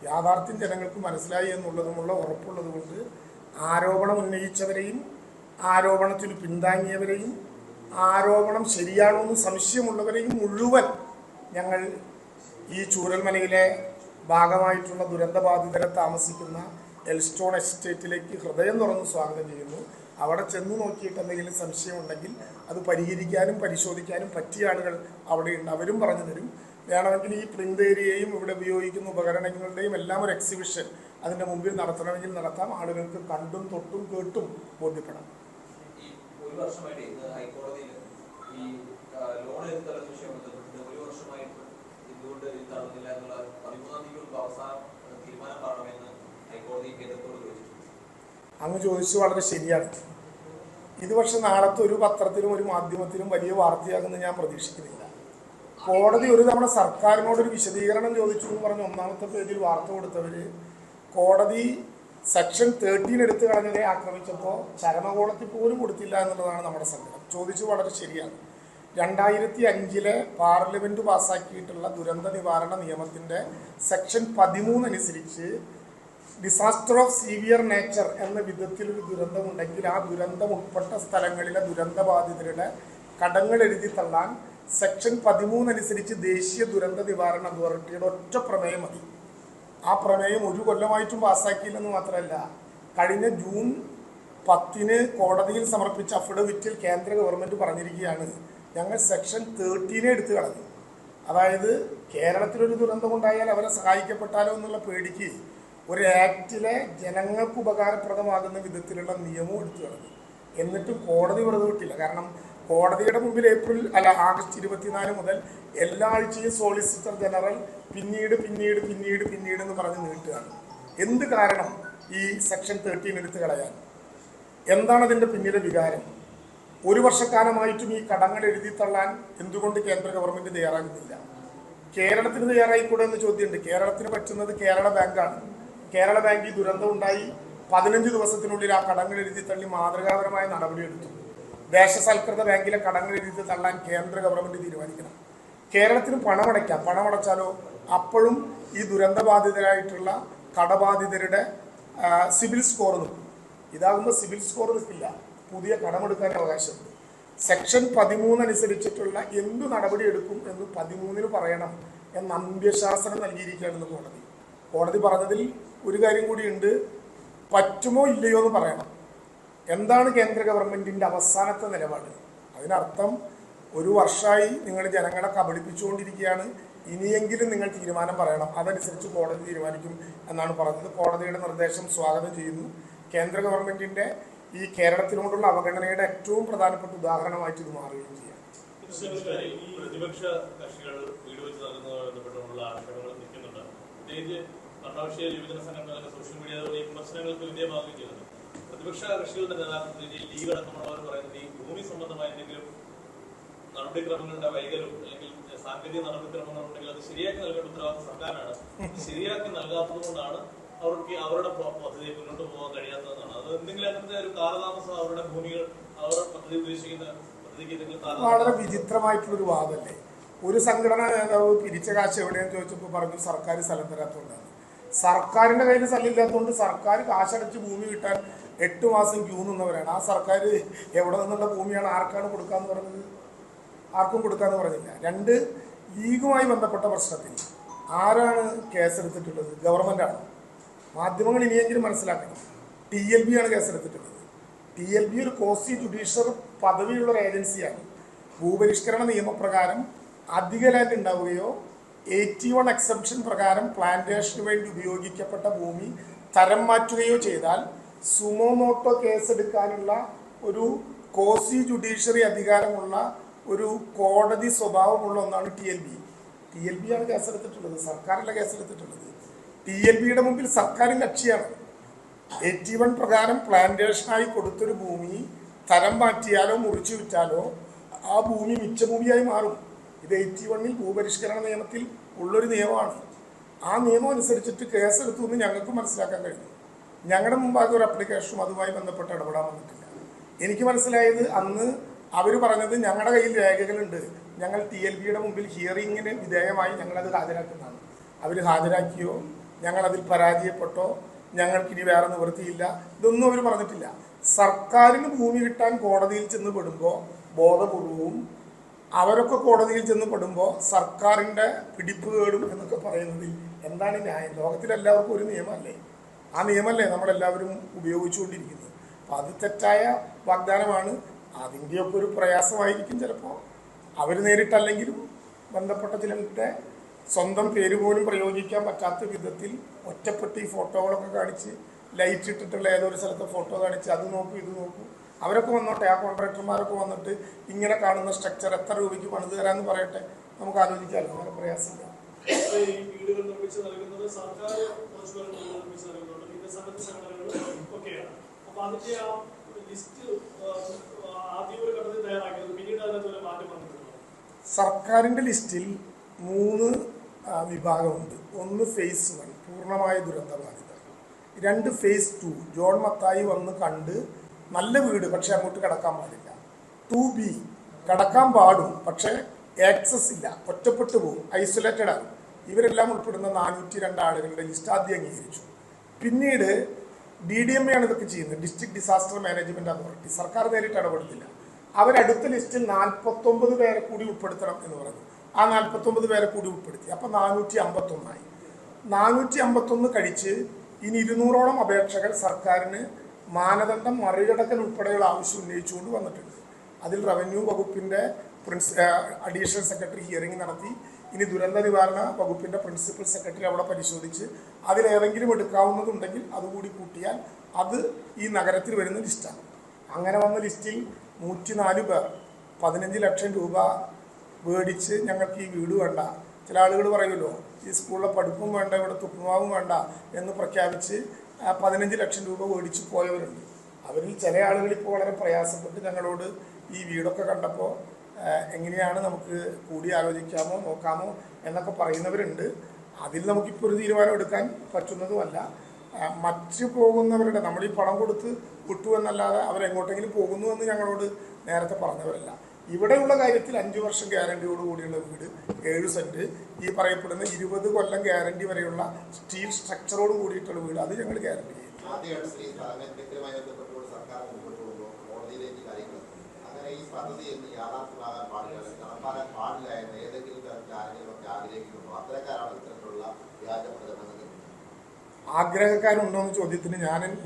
യാഥാർത്ഥ്യം ജനങ്ങൾക്ക് മനസ്സിലായി എന്നുള്ളതുമുള്ള ഉറപ്പുള്ളത് കൊണ്ട് ആരോപണം ഉന്നയിച്ചവരെയും ആരോപണത്തിന് പിന്താങ്ങിയവരെയും ആരോപണം ശരിയാണോ എന്ന് സംശയമുള്ളവരെയും മുഴുവൻ ഞങ്ങൾ ഈ ചൂരൽമലയിലെ ഭാഗമായിട്ടുള്ള ദുരന്തബാധിതരെ താമസിക്കുന്ന എൽസ്റ്റോൺ എസ്റ്റേറ്റിലേക്ക് ഹൃദയം തുറന്ന് സ്വാഗതം ചെയ്യുന്നു. അവിടെ ചെന്ന് നോക്കിയിട്ട് എന്തെങ്കിലും സംശയമുണ്ടെങ്കിൽ അത് പരിഹരിക്കാനും പരിശോധിക്കാനും പറ്റിയ ആളുകൾ അവിടെയുണ്ട്. അവരും പറഞ്ഞു തരും. വേണമെങ്കിൽ ഈ പ്രിന്റ് ഏരിയയും ഇവിടെ ഉപയോഗിക്കുന്ന ഉപകരണങ്ങളുടെയും എല്ലാം ഒരു എക്സിബിഷൻ അതിൻ്റെ മുമ്പിൽ നടത്തണമെങ്കിൽ നടത്താം. ആളുകൾക്ക് കണ്ടും തൊട്ടും കേട്ടും ബോധ്യപ്പെടാം. ഈ ഒരു വർഷമായിട്ട് ഇന്ന് ഹൈക്കോടതിയിൽ ഈ ലോൺ എടുത്തുള്ള വിഷയം ഒരു വർഷമായിട്ട് എന്തുകൊണ്ട് ഇത് നടന്നില്ല എന്നുള്ള 13-ാം തീയതി അവസാനം തീരുമാനം പറയണമെന്ന് ഹൈക്കോടതി കേന്ദ്രത്തോട് ചോദിച്ചിട്ടുണ്ട്. അങ്ങ് ചോദിച്ചു വളരെ ശരിയാണ്. ഇത് പക്ഷെ നാളത്തെ ഒരു പത്രത്തിലും ഒരു മാധ്യമത്തിലും വലിയ വാർത്തയാകുമെന്ന് ഞാൻ പ്രതീക്ഷിക്കുന്നില്ല. കോടതി ഒരു തവണ സർക്കാരിനോടൊരു വിശദീകരണം ചോദിച്ചു എന്ന് പറഞ്ഞ് 1-ാമത്തെ പേജിൽ വാർത്ത കൊടുത്തവർ കോടതി സെക്ഷൻ 13 എടുത്തു കളഞ്ഞതിനെ ആക്രമിച്ചപ്പോൾ ചരമകോടതി പോലും കൊടുത്തില്ല എന്നുള്ളതാണ് നമ്മുടെ സങ്കടം. ചോദിച്ചു വളരെ ശരിയാണ്. 2005 പാർലമെന്റ് പാസ്സാക്കിയിട്ടുള്ള ദുരന്ത നിവാരണ നിയമത്തിൻ്റെ സെക്ഷൻ 13 അനുസരിച്ച് ഡിസാസ്റ്റർ ഓഫ് സീവിയർ നേച്ചർ എന്ന വിധത്തിലൊരു ദുരന്തമുണ്ടെങ്കിൽ ആ ദുരന്തം ഉൾപ്പെട്ട സ്ഥലങ്ങളിലെ ദുരന്തബാധിതരുടെ കടങ്ങൾ എഴുതി തള്ളാൻ സെക്ഷൻ 13 അനുസരിച്ച് ദേശീയ ദുരന്ത നിവാരണ അതോറിറ്റിയുടെ ഒറ്റ പ്രമേയം മതി. ആ പ്രമേയം ഒരു കൊല്ലമായിട്ടും പാസ്സാക്കിയില്ലെന്ന് മാത്രമല്ല, കഴിഞ്ഞ ജൂൺ 10 കോടതിയിൽ സമർപ്പിച്ച അഫിഡവിറ്റിൽ കേന്ദ്ര ഗവൺമെൻറ് പറഞ്ഞിരിക്കുകയാണ് ഞങ്ങൾ സെക്ഷൻ 13 എടുത്തു കളഞ്ഞു. അതായത് കേരളത്തിലൊരു ദുരന്തമുണ്ടായാൽ അവരെ സഹായിക്കപ്പെട്ടാലോ എന്നുള്ള പേടിക്ക് ഒരു ആക്റ്റിലെ ജനങ്ങൾക്ക് ഉപകാരപ്രദമാകുന്ന വിധത്തിലുള്ള നിയമവും എടുത്തു കളഞ്ഞു. എന്നിട്ടും കോടതി വെറുതെ വിട്ടില്ല. കാരണം കോടതിയുടെ മുമ്പിൽ ആഗസ്റ്റ് 24 മുതൽ എല്ലാ ആഴ്ചയും സോളിസിറ്റർ ജനറൽ പിന്നീട് എന്ന് പറഞ്ഞ് നീട്ടുകയാണ്. എന്ത് കാരണം ഈ സെക്ഷൻ 13 എടുത്ത് കളയാൻ? എന്താണ് അതിൻ്റെ പിന്നിലെ വികാരം? ഒരു വർഷക്കാലമായിട്ടും ഈ കടങ്ങൾ എഴുതി തള്ളാൻ എന്തുകൊണ്ട് കേന്ദ്ര ഗവൺമെൻറ് തയ്യാറാകുന്നില്ല? കേരളത്തിന് തയ്യാറായിക്കൂടെ എന്ന് ചോദ്യമുണ്ട്. കേരളത്തിന് പറ്റുന്നത് കേരള ബാങ്കാണ്. കേരള ബാങ്ക് ഈ ദുരന്തം ഉണ്ടായി 15 ദിവസത്തിനുള്ളിൽ ആ കടങ്ങൾ എഴുതി തള്ളി മാതൃകാപരമായ നടപടിയെടുത്തു. ദേശസൽകൃത ബാങ്കിലെ കടങ്ങൾ എഴുതി തള്ളാൻ കേന്ദ്ര ഗവൺമെൻറ് തീരുമാനിക്കണം. കേരളത്തിന് പണമടയ്ക്കാം. പണമടച്ചാലോ അപ്പോഴും ഈ ദുരന്തബാധിതരായിട്ടുള്ള കടബാധിതരുടെ സിബിൽ സ്കോർ നിൽക്കും. ഇതാകുമ്പോൾ സിബിൽ സ്കോർ നിൽക്കില്ല, പുതിയ കടമെടുക്കാൻ അവകാശമുണ്ട്. സെക്ഷൻ 13 അനുസരിച്ചിട്ടുള്ള എന്ത് നടപടി എടുക്കും എന്ന് 13 പറയണം എന്ന അന്ത്യശാസനം നൽകിയിരിക്കുകയാണെന്ന് കോടതി പറഞ്ഞതിൽ ഒരു കാര്യം കൂടിയുണ്ട്. പറ്റുമോ ഇല്ലയോ എന്ന് പറയണം. എന്താണ് കേന്ദ്ര ഗവൺമെൻറ്റിൻ്റെ അവസാനത്തെ നിലപാട്? അതിനർത്ഥം ഒരു വർഷമായി നിങ്ങൾ ജനങ്ങളെ കബളിപ്പിച്ചുകൊണ്ടിരിക്കുകയാണ്, ഇനിയെങ്കിലും നിങ്ങൾ തീരുമാനം പറയണം, അതനുസരിച്ച് കോടതി തീരുമാനിക്കും എന്നാണ് പറഞ്ഞത്. കോടതിയുടെ നിർദ്ദേശം സ്വാഗതം ചെയ്യുന്നു. കേന്ദ്ര ഗവൺമെൻറ്റിൻ്റെ ഈ കേരളത്തിനോടുള്ള അവഗണനയുടെ ഏറ്റവും പ്രധാനപ്പെട്ട ഉദാഹരണമായിട്ട് ഇത് മാറുകയും ചെയ്യാം. പ്രതിപക്ഷ കക്ഷികൾ വീട് വെച്ച് നൽകുന്നതുമായി ബന്ധപ്പെട്ടുള്ള ആക്ഷേപങ്ങൾ നിൽക്കുന്നുണ്ട്. പ്രത്യേകിച്ച് ഭരണപക്ഷീയ യുവജന സംഘടനകളൊക്കെ സോഷ്യൽ മീഡിയ വിമർശനങ്ങൾക്ക് വിധേയമാവുകയും ചെയ്യുന്നുണ്ട്. പ്രതിപക്ഷ കക്ഷികളുടെ നേതാക്കൾ ലീഗ് അടക്കമുള്ളവർ പറയുന്നത് ഈ ഭൂമി സംബന്ധമായ എന്തെങ്കിലും നടപടിക്രമങ്ങളുടെ വൈകലും അല്ലെങ്കിൽ സാങ്കേതിക നടപടിക്രമങ്ങളുണ്ടെങ്കിൽ അത് ശരിയാക്കി നൽകേണ്ട ഉത്തരവാദിത്വം സർക്കാരാണ്. ശരിയാക്കി നൽകാത്തത് കൊണ്ടാണ് അവർക്ക് അവരുടെ പദ്ധതി മുന്നോട്ട് പോകാൻ കഴിയാത്തതെന്നാണ്. അത് എന്തെങ്കിലും അങ്ങനത്തെ ഒരു കാലതാമസം അവരുടെ ഭൂമികൾ അവർ പദ്ധതി ഉദ്ദേശിക്കുന്ന പദ്ധതിക്ക് എന്തെങ്കിലും വളരെ വിചിത്രമായിട്ടുള്ളൊരു വാദമല്ലേ? ഒരു സംഘടനാ നേതാവ് പിരിച്ച കാശ് എവിടെയെന്ന് ചോദിച്ചപ്പോൾ പറഞ്ഞു സർക്കാർ സ്ഥലം തരാത്തതുകൊണ്ടാണ്. സർക്കാരിൻ്റെ കയ്യിൽ സ്ഥലമില്ലാത്തതുകൊണ്ട് സർക്കാർ കാശടച്ച് ഭൂമി കിട്ടാൻ 8 മാസം ക്യൂ നിന്നവരാണ്. ആ സർക്കാർ എവിടെ നിന്നുള്ള ഭൂമിയാണ് ആർക്കാണ് കൊടുക്കാന്ന് പറഞ്ഞത്? ആർക്കും കൊടുക്കാന്ന് പറഞ്ഞില്ല. 2, ലീഗുമായി ബന്ധപ്പെട്ട പ്രശ്നത്തിൽ ആരാണ് കേസെടുത്തിട്ടുള്ളത്? ഗവൺമെൻറ്റാണ്. മാധ്യമങ്ങൾ ഇനിയെങ്കിലും മനസ്സിലാക്കണം. TLB ആണ് കേസെടുത്തിട്ടുള്ളത്. TLB ഒരു കോസി ജുഡീഷ്യൽ പദവിയുള്ളൊരു ഏജൻസിയാണ്. ഭൂപരിഷ്കരണ നിയമപ്രകാരം അധിക ലാൻഡ് ഉണ്ടാവുകയോ 81 എക്സെപ്ഷൻ പ്രകാരം പ്ലാന്റേഷന് വേണ്ടി ഉപയോഗിക്കപ്പെട്ട ഭൂമി തരം മാറ്റുകയോ ചെയ്താൽ സുമോമോട്ടോ കേസെടുക്കാനുള്ള ഒരു കോസി ജുഡീഷ്യറി അധികാരമുള്ള ഒരു കോടതി സ്വഭാവമുള്ള ഒന്നാണ് TLB. TLB ആണ് കേസെടുത്തിട്ടുള്ളത്, സർക്കാരല്ല കേസെടുത്തിട്ടുള്ളത്. TLBയുടെ മുമ്പിൽ സർക്കാരും കക്ഷിയാണ്. 81 പ്രകാരം പ്ലാന്റേഷനായി കൊടുത്തൊരു ഭൂമി തരം മാറ്റിയാലോ മുറിച്ചു വിറ്റാലോ ആ ഭൂമി മിച്ചഭൂമിയായി മാറും. ഇത് 81 ഭൂപരിഷ്കരണ നിയമത്തിൽ ഉള്ളൊരു നിയമമാണ്. ആ നിയമം അനുസരിച്ചിട്ട് കേസെടുത്തു എന്ന് ഞങ്ങൾക്ക് മനസ്സിലാക്കാൻ കഴിഞ്ഞു. ഞങ്ങളുടെ മുമ്പാകെ ഒരു അപ്ലിക്കേഷനും അതുമായി ബന്ധപ്പെട്ട് ഇടപെടാൻ വന്നിട്ടില്ല. എനിക്ക് മനസ്സിലായത് അന്ന് അവർ പറഞ്ഞത് ഞങ്ങളുടെ കയ്യിൽ രേഖകളുണ്ട്, ഞങ്ങൾ TLBയുടെ മുമ്പിൽ ഹിയറിങ്ങിന് വിധേയമായി ഞങ്ങളത് ഹാജരാക്കുന്നതാണ്. അവർ ഹാജരാക്കിയോ, ഞങ്ങളതിൽ പരാജയപ്പെട്ടോ, ഞങ്ങൾക്കിനി വേറെ നിവൃത്തിയില്ല, ഇതൊന്നും അവർ പറഞ്ഞിട്ടില്ല. സർക്കാരിന് ഭൂമി കിട്ടാൻ കോടതിയിൽ ചെന്ന് പെടുമ്പോൾ ബോധപൂർവവും അവരൊക്കെ കോടതിയിൽ ചെന്ന് പെടുമ്പോൾ സർക്കാരിൻ്റെ പിടിപ്പുകേടും എന്നൊക്കെ പറയുന്നതിൽ എന്താണ് ന്യായം? ലോകത്തിലെല്ലാവർക്കും ഒരു നിയമമല്ലേ? ആ നിയമമല്ലേ നമ്മളെല്ലാവരും ഉപയോഗിച്ചുകൊണ്ടിരിക്കുന്നത്. അപ്പം അത് തെറ്റായ വാഗ്ദാനമാണ്. അതിൻ്റെയൊക്കെ ഒരു പ്രയാസമായിരിക്കും ചിലപ്പോൾ. അവർ നേരിട്ടല്ലെങ്കിലും ബന്ധപ്പെട്ട ചിലരുടെ സ്വന്തം പേര് പോലും പ്രയോഗിക്കാൻ പറ്റാത്ത വിധത്തിൽ ഒറ്റപ്പെട്ട് ഈ ഫോട്ടോകളൊക്കെ കാണിച്ച് ലൈറ്റ് ഇട്ടിട്ടുള്ള ഏതൊരു സ്ഥലത്തെ ഫോട്ടോ കാണിച്ച് അത് നോക്കൂ ഇത് നോക്കൂ. അവരൊക്കെ വന്നോട്ടെ, ആ കോൺട്രാക്ടർമാരൊക്കെ വന്നിട്ട് ഇങ്ങനെ കാണുന്ന സ്ട്രക്ചർ എത്ര രൂപയ്ക്ക് പണിത് തരാമെന്ന് പറയട്ടെ, നമുക്ക് ആലോചിക്കാമല്ലോ. അങ്ങനെ പ്രയാസമില്ല. ഈ വീടുകൾ നിർമ്മിച്ച് നൽകുന്നത് സർക്കാർ കുറച്ച് പേർ നിർമ്മിച്ച് നൽകുന്നുണ്ട്, പിന്നെ സന്നദ്ധ സംഘടനകൾ ഒക്കെയാണ്. അപ്പൊ അതിന്റെ ആ ലിസ്റ്റ് ആദ്യം ഒരു ഘട്ടത്തിൽ തയ്യാറാക്കിയത് പിന്നീട് അതിനകത്ത് ഒരു മാറ്റം വന്നിട്ടുണ്ടോ? സർക്കാരിൻ്റെ ലിസ്റ്റിൽ 3 വിഭാഗമുണ്ട്. ഒന്ന് ഫേസ് 1 പൂർണ്ണമായ ദുരന്തബാധിത, 2 ഫേസ് 2 ജോൺ മത്തായി വന്ന് കണ്ട് നല്ല വീട് പക്ഷെ അങ്ങോട്ട് കടക്കാൻ പാടില്ല, 2B കടക്കാൻ പാടും പക്ഷെ ആക്സസ് ഇല്ല, ഒറ്റപ്പെട്ടു പോകും, ഐസൊലേറ്റഡ് ആകും. ഇവരെല്ലാം ഉൾപ്പെടുന്ന 402 ആളുകളുടെ ലിസ്റ്റ് ആദ്യം അംഗീകരിച്ചു. പിന്നീട് DDMA ആണ് ഇതൊക്കെ ചെയ്യുന്നത്, ഡിസ്ട്രിക്ട് ഡിസാസ്റ്റർ മാനേജ്മെന്റ് അതോറിറ്റി. സർക്കാർ നേരിട്ട് ഇടപെടുത്തില്ല. അവരടുത്ത ലിസ്റ്റിൽ 49 പേരെ കൂടി ഉൾപ്പെടുത്തണം എന്ന് പറഞ്ഞു. ആ 49 പേരെ കൂടി ഉൾപ്പെടുത്തി. അപ്പം 451 451 കഴിച്ച് ഇനി 200ഓളം അപേക്ഷകൾ സർക്കാരിന് മാനദണ്ഡം മറികടക്കൽ ഉൾപ്പെടെയുള്ള ആവശ്യം ഉന്നയിച്ചുകൊണ്ട് വന്നിട്ടുണ്ട്. അതിൽ റവന്യൂ വകുപ്പിൻ്റെ അഡീഷണൽ സെക്രട്ടറി ഹിയറിംഗ് നടത്തി. ഇനി ദുരന്ത നിവാരണ വകുപ്പിൻ്റെ പ്രിൻസിപ്പൽ സെക്രട്ടറി അവിടെ പരിശോധിച്ച് അതിലേതെങ്കിലും എടുക്കാവുന്നതുണ്ടെങ്കിൽ അതുകൂടി കൂട്ടിയാൽ അത് ഈ നഗരത്തിൽ വരുന്ന ലിസ്റ്റാണ്. അങ്ങനെ വന്ന ലിസ്റ്റിൽ 104 പേർ 15 ലക്ഷം രൂപ മേടിച്ച് ഞങ്ങൾക്ക് ഈ വീട് വേണ്ട, ചില ആളുകൾ പറയുമല്ലോ ഈ സ്കൂളിലെ പഠിപ്പും വേണ്ട ഇവിടെ തുപ്പുമാവും വേണ്ട എന്ന് പ്രഖ്യാപിച്ച് 15 ലക്ഷം രൂപ മേടിച്ച് പോയവരുണ്ട്. അവരിൽ ചില ആളുകൾ ഇപ്പോൾ വളരെ പ്രയാസപ്പെട്ട് ഞങ്ങളോട് ഈ വീടൊക്കെ കണ്ടപ്പോൾ എങ്ങനെയാണ് നമുക്ക് കൂടി ആലോചിക്കാമോ നോക്കാമോ എന്നൊക്കെ പറയുന്നവരുണ്ട്. അതിൽ നമുക്കിപ്പോൾ ഒരു തീരുമാനം എടുക്കാൻ പറ്റുന്നതുമല്ല. മറ്റ് പോകുന്നവരുടെ നമ്മൾ ഈ പണം കൊടുത്ത് വിട്ടു എന്നല്ലാതെ അവരെങ്ങോട്ടെങ്കിലും പോകുന്നു എന്ന് ഞങ്ങളോട് നേരത്തെ പറഞ്ഞവരല്ല. ഇവിടെയുള്ള കാര്യത്തിൽ 5 വർഷം ഗ്യാരണ്ടിയോട് കൂടിയുള്ള വീട് 7 സെന്റ്, ഈ പറയപ്പെടുന്ന 20 കൊല്ലം ഗ്യാരണ്ടി വരെയുള്ള സ്റ്റീൽ സ്ട്രക്ചറോട് കൂടിയിട്ടുള്ള വീട്, അത് ഞങ്ങൾ ഗ്യാരണ്ടി ചെയ്യും. ആദ്യമായിട്ട് ശ്രീ സ്ഥലമേറ്റവുമായി ബന്ധപ്പെട്ടുകൊണ്ട് സർക്കാർ മുമ്പോട്ട് പോകുമ്പോൾ കോടതിയിലേക്ക് കാര്യങ്ങൾ അങ്ങനെ ഈ പദ്ധതി എന്ന് യാഥാർത്ഥ്യമാകാൻ പാടില്ല, നടപ്പാക്കാൻ പാടില്ല എന്ന് ഏതെങ്കിലും തരത്തിൽ ആരെങ്കിലും ഒക്കെ ആഗ്രഹിക്കുന്നുണ്ടോ? അത്തരക്കാരാണ് ഇത്തരത്തിലുള്ള വ്യാജ പ്രചരണങ്ങൾ. ആഗ്രഹക്കാരുണ്ടോ എന്ന ചോദ്യത്തിന്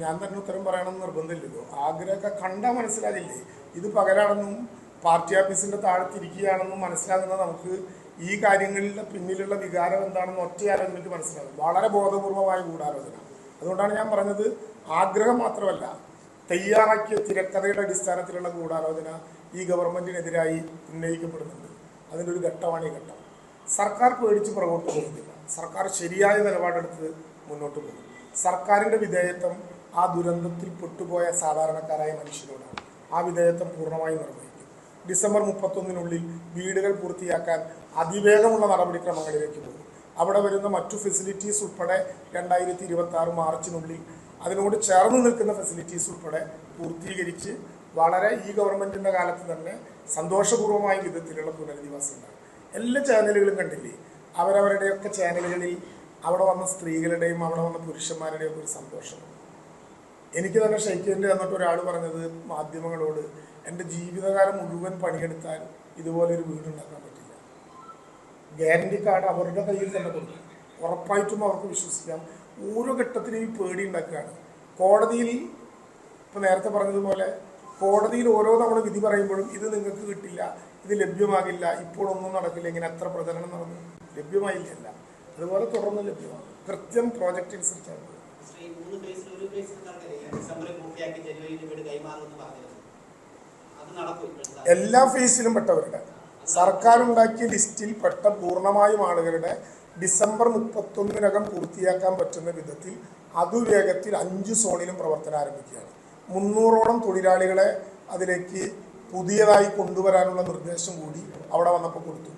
ഞാൻ തന്നെ ഉത്തരം പറയണമെന്ന് നിർബന്ധമില്ലല്ലോ. ആഗ്രഹക്കാർ കണ്ടാൽ മനസ്സിലാകില്ലേ ഇത് പകരാണെന്നും പാർട്ടി ഓഫീസിൻ്റെ താഴത്തിരിക്കുകയാണെന്നും മനസ്സിലാകുന്നത് നമുക്ക് ഈ കാര്യങ്ങളുടെ പിന്നിലുള്ള വികാരം എന്താണെന്ന് ഒറ്റയാലോചനയ്ക്ക് മനസ്സിലാകും. വളരെ ബോധപൂർവമായ ഗൂഢാലോചന. അതുകൊണ്ടാണ് ഞാൻ പറഞ്ഞത് ആഗ്രഹം മാത്രമല്ല, തയ്യാറാക്കിയ തിരക്കഥയുടെ അടിസ്ഥാനത്തിലുള്ള ഗൂഢാലോചന ഈ ഗവൺമെൻറ്റിനെതിരായി ഉന്നയിക്കപ്പെടുന്നുണ്ട്. അതിൻ്റെ ഒരു ഘട്ടമാണ് ഈ ഘട്ടം. സർക്കാർ പേടിച്ച് പുറകോട്ട് പോകുന്നില്ല. സർക്കാർ ശരിയായ നിലപാടെടുത്ത് മുന്നോട്ട് പോകും. സർക്കാരിൻ്റെ വിധേയത്വം ആ ദുരന്തത്തിൽ പെട്ടുപോയ സാധാരണക്കാരായ മനുഷ്യരോടാണ്. ആ വിധേയത്വം പൂർണ്ണമായി നിർവഹിക്കും. ഡിസംബർ 31-നുള്ളിൽ വീടുകൾ പൂർത്തിയാക്കാൻ അതിവേഗമുള്ള നടപടിക്രമങ്ങളിലേക്ക് പോകും. അവിടെ വരുന്ന മറ്റു ഫെസിലിറ്റീസ് ഉൾപ്പെടെ 2026 മാർച്ചിനുള്ളിൽ അതിനോട് ചേർന്ന് നിൽക്കുന്ന ഫെസിലിറ്റീസ് ഉൾപ്പെടെ പൂർത്തീകരിച്ച് വളരെ ഈ ഗവൺമെൻറ്റിൻ്റെ കാലത്ത് തന്നെ സന്തോഷപൂർവമായ വിധത്തിലുള്ള പുനരധിവാസം ഉണ്ടാകും. എല്ലാ ചാനലുകളും കണ്ടില്ലേ, അവരവരുടെയൊക്കെ ചാനലുകളിൽ അവിടെ വന്ന സ്ത്രീകളുടെയും അവിടെ വന്ന പുരുഷന്മാരുടെയും ഒരു സന്തോഷം. എനിക്ക് തന്നെ ഷെയ്ക്കേണ്ടി വന്നിട്ട് ഒരാൾ പറഞ്ഞത് മാധ്യമങ്ങളോട്, എൻ്റെ ജീവിതകാലം മുഴുവൻ പണിയെടുത്താൽ ഇതുപോലൊരു വീടുണ്ടാക്കാൻ പറ്റില്ല. ഗ്യാരണ്ടി കാർഡ് അവരുടെ കയ്യിൽ തന്നെ കൊടുക്കും. ഉറപ്പായിട്ടും അവർക്ക് വിശ്വസിക്കാം. ഓരോ ഘട്ടത്തിലും ഈ പേടി ഉണ്ടാക്കുകയാണ്. കോടതിയിൽ ഇപ്പോൾ നേരത്തെ പറഞ്ഞതുപോലെ കോടതിയിൽ ഓരോ തവണ വിധി പറയുമ്പോഴും ഇത് നിങ്ങൾക്ക് കിട്ടില്ല, ഇത് ലഭ്യമാകില്ല, ഇപ്പോഴൊന്നും നടക്കില്ല, ഇങ്ങനെ എത്ര പ്രചരണം നടന്നു, ലഭ്യമായില്ല. അതുപോലെ തുടർന്ന് ലഭ്യമാണ്. കൃത്യം പ്രോജക്റ്റ് അനുസരിച്ചാണ്. എല്ലാ ഫേസിലും പെട്ടവരുടെ സർക്കാർ ഉണ്ടാക്കിയ ലിസ്റ്റിൽ പെട്ട പൂർണ്ണമായും ആളുകളുടെ ഡിസംബർ 31-നകം പൂർത്തിയാക്കാൻ പറ്റുന്ന വിധത്തിൽ അതുവേഗത്തിൽ 5 സോണിലും പ്രവർത്തനം ആരംഭിക്കുകയാണ്. 300ഓളം തൊഴിലാളികളെ അതിലേക്ക് പുതിയതായി കൊണ്ടുവരാനുള്ള നിർദ്ദേശം കൂടി അവിടെ വന്നപ്പോൾ കൊടുത്തു.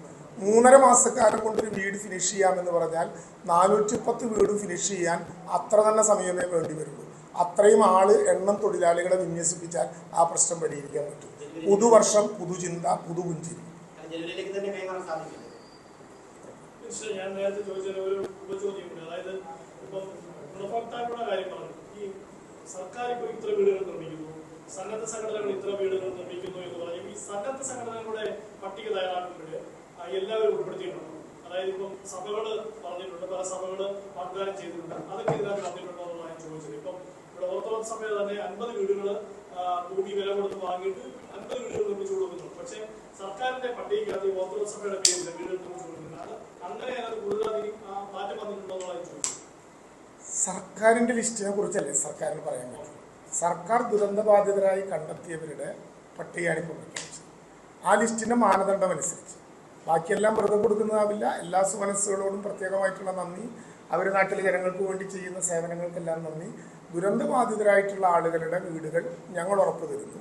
3.5 മാസക്കാലം കൊണ്ടൊരു വീട് ഫിനിഷ് ചെയ്യാമെന്ന് പറഞ്ഞാൽ 410 വീടും ഫിനിഷ് ചെയ്യാൻ അത്ര തന്നെ സമയമേ വേണ്ടി വരുള്ളൂ. അത്രയും എണ്ണം തൊഴിലാളികളെ വിന്യസിപ്പിച്ചാൽ ആ പ്രശ്നം പരിഹരിക്കാൻ പറ്റും. പുതുവർഷം, പുതുചിന്ത, പുതുപുഞ്ചിരി. ഞാൻ നേരത്തെ ചോദിച്ച ഒരു ഉപചോദ്യമുണ്ട്. അതായത് ഇപ്പം ഗുണഭോക്താക്കളുടെ കാര്യം പറഞ്ഞു. ഈ സർക്കാർ ഇപ്പോൾ ഇത്ര വീടുകൾ നിർമ്മിക്കുന്നു, സന്നദ്ധ സംഘടനകൾ ഇത്ര വീടുകൾ നിർമ്മിക്കുന്നു എന്ന് പറയും. ഈ സന്നദ്ധ സംഘടനകളുടെ പട്ടിക തയ്യാറാക്കുമ്പോൾ എല്ലാവരും ഉൾപ്പെടുത്തിയിട്ടുണ്ട്. അതായത് ഇപ്പം സഭകൾ പറഞ്ഞിട്ടുണ്ട്, പല സഭകൾ വാഗ്ദാനം ചെയ്തിട്ടുണ്ട്. അതൊക്കെ ഇതിനകത്ത് വന്നിട്ടുണ്ടോ എന്നാണ് ഞാൻ ചോദിച്ചത്. ഇപ്പം ഇവിടെ ഓർത്തഡോക്സ് സഭയിൽ തന്നെ 50 വീടുകൾ ഭൂമി വില കൊടുത്ത് വാങ്ങിയിട്ട് 50 വീടുകൾ നിർമ്മിച്ചു കൊടുക്കുന്നുണ്ട്. പക്ഷേ സർക്കാരിന്റെ പട്ടികയ്ക്കകത്ത് ഈ ഓർത്തഡോക്സ് സഭയുടെ പേരിൽ വീടുകൾ നിർമ്മിച്ചു കൊടുക്കുന്നുണ്ട്. അങ്ങനെ അത് കൂടുതൽ മാറ്റം വന്നിട്ടുണ്ടോ എന്നുള്ളത് ചോദിച്ചു. സർക്കാരിൻ്റെ ലിസ്റ്റിനെ കുറിച്ചല്ലേ സർക്കാരിന് പറയാൻ പറ്റും. സർക്കാർ ദുരന്തബാധിതരായി കണ്ടെത്തിയവരുടെ പട്ടികയാണ് ഇപ്പോൾ പ്രഖ്യാപിച്ചത്. ആ ലിസ്റ്റിൻ്റെ മാനദണ്ഡം അനുസരിച്ച് ബാക്കിയെല്ലാം വെറുതെ കൊടുക്കുന്നതാവില്ല. എല്ലാ സുമനസ്സുകളോടും പ്രത്യേകമായിട്ടുള്ള നന്ദി. അവർ നാട്ടിലെ ജനങ്ങൾക്ക് വേണ്ടി ചെയ്യുന്ന സേവനങ്ങൾക്കെല്ലാം നന്ദി. ദുരന്തബാധിതരായിട്ടുള്ള ആളുകളുടെ വീടുകൾ ഞങ്ങൾ ഉറപ്പ് തരുന്നു.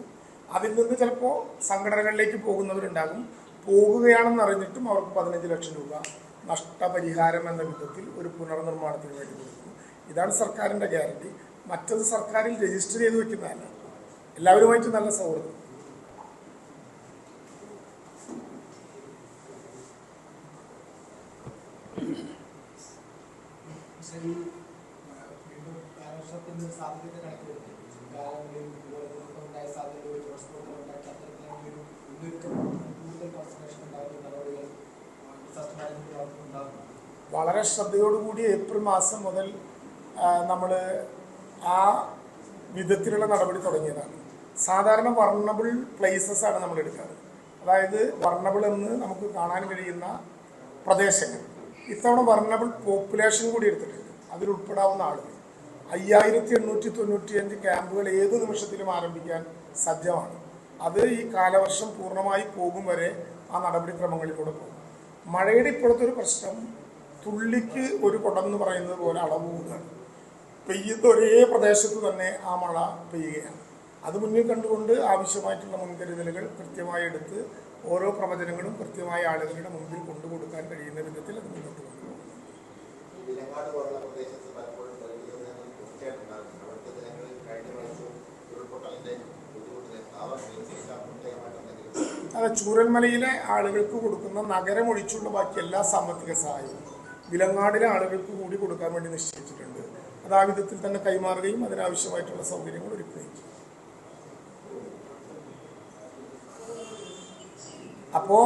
അതിൽ നിന്ന് ചിലപ്പോൾ സംഘടനകളിലേക്ക് പോകുന്നവരുണ്ടാകും. പോകുകയാണെന്ന് അറിഞ്ഞിട്ടും അവർക്ക് 15 ലക്ഷം രൂപ നഷ്ടപരിഹാരം എന്ന വിധത്തിൽ ഒരു പുനർനിർമ്മാണത്തിന് വേണ്ടി കൊടുക്കും. ഇതാണ് സർക്കാരിൻ്റെ ഗ്യാരണ്ടി. മറ്റത് സർക്കാരിൽ രജിസ്റ്റർ ചെയ്ത് വെക്കുന്നതല്ല. എല്ലാവരുമായിട്ട് നല്ല സൗഹൃദം. വളരെ ശ്രദ്ധയോടുകൂടി ഏപ്രിൽ മാസം മുതൽ നമ്മൾ ആ വിധത്തിലുള്ള നടപടി തുടങ്ങിയതാണ്. സാധാരണ വർണബിൾ പ്ലേസസ് ആണ് നമ്മൾ എടുക്കാറ്. അതായത് വർണബിൾ എന്ന് നമുക്ക് കാണാൻ കഴിയുന്ന പ്രദേശങ്ങൾ. ഇത്തവണ വർണബിൾ പോപ്പുലേഷൻ കൂടി എടുത്തിട്ടുണ്ട്. അതിലുൾപ്പെടാവുന്ന ആളുകൾ 5895 ക്യാമ്പുകൾ ഏത് നിമിഷത്തിലും ആരംഭിക്കാൻ സജ്ജമാണ്. അത് ഈ കാലവർഷം പൂർണ്ണമായി പോകും വരെ ആ നടപടിക്രമങ്ങളിലൂടെ പോകും. മഴയുടെ ഇപ്പോഴത്തെ ഒരു പ്രശ്നം തുള്ളിക്ക് ഒരു കുടം എന്ന് പറയുന്നത് പോലെ അളവ് കൂടുകയാണ്. പെയ്യുന്ന ഒരേ പ്രദേശത്ത് തന്നെ ആ മഴ പെയ്യുകയാണ്. അത് മുന്നിൽ കണ്ടുകൊണ്ട് ആവശ്യമായിട്ടുള്ള മുൻകരുതലുകൾ കൃത്യമായി എടുത്ത് ഓരോ പ്രവചനങ്ങളും കൃത്യമായ ആളുകളുടെ മുമ്പിൽ കൊണ്ടുകൊടുക്കാൻ കഴിയുന്ന വിധത്തിൽ അത് മുന്നോട്ട് കൊണ്ടുപോകും. അതെ, ചൂരൽമലയിലെ ആളുകൾക്ക് കൊടുക്കുന്ന നഗരം ഒഴിച്ചുള്ള ബാക്കി എല്ലാ സാമ്പത്തിക സഹായവും വിലങ്ങാടിലെ ആളുകൾക്ക് കൂടി കൊടുക്കാൻ വേണ്ടി നിശ്ചയിച്ചിട്ടുണ്ട്. അത് ആ വിധത്തിൽ തന്നെ കൈമാറുകയും അതിനാവശ്യമായിട്ടുള്ള സൗകര്യങ്ങൾ ഒരുക്കുകയും ചെയ്യും. അപ്പോൾ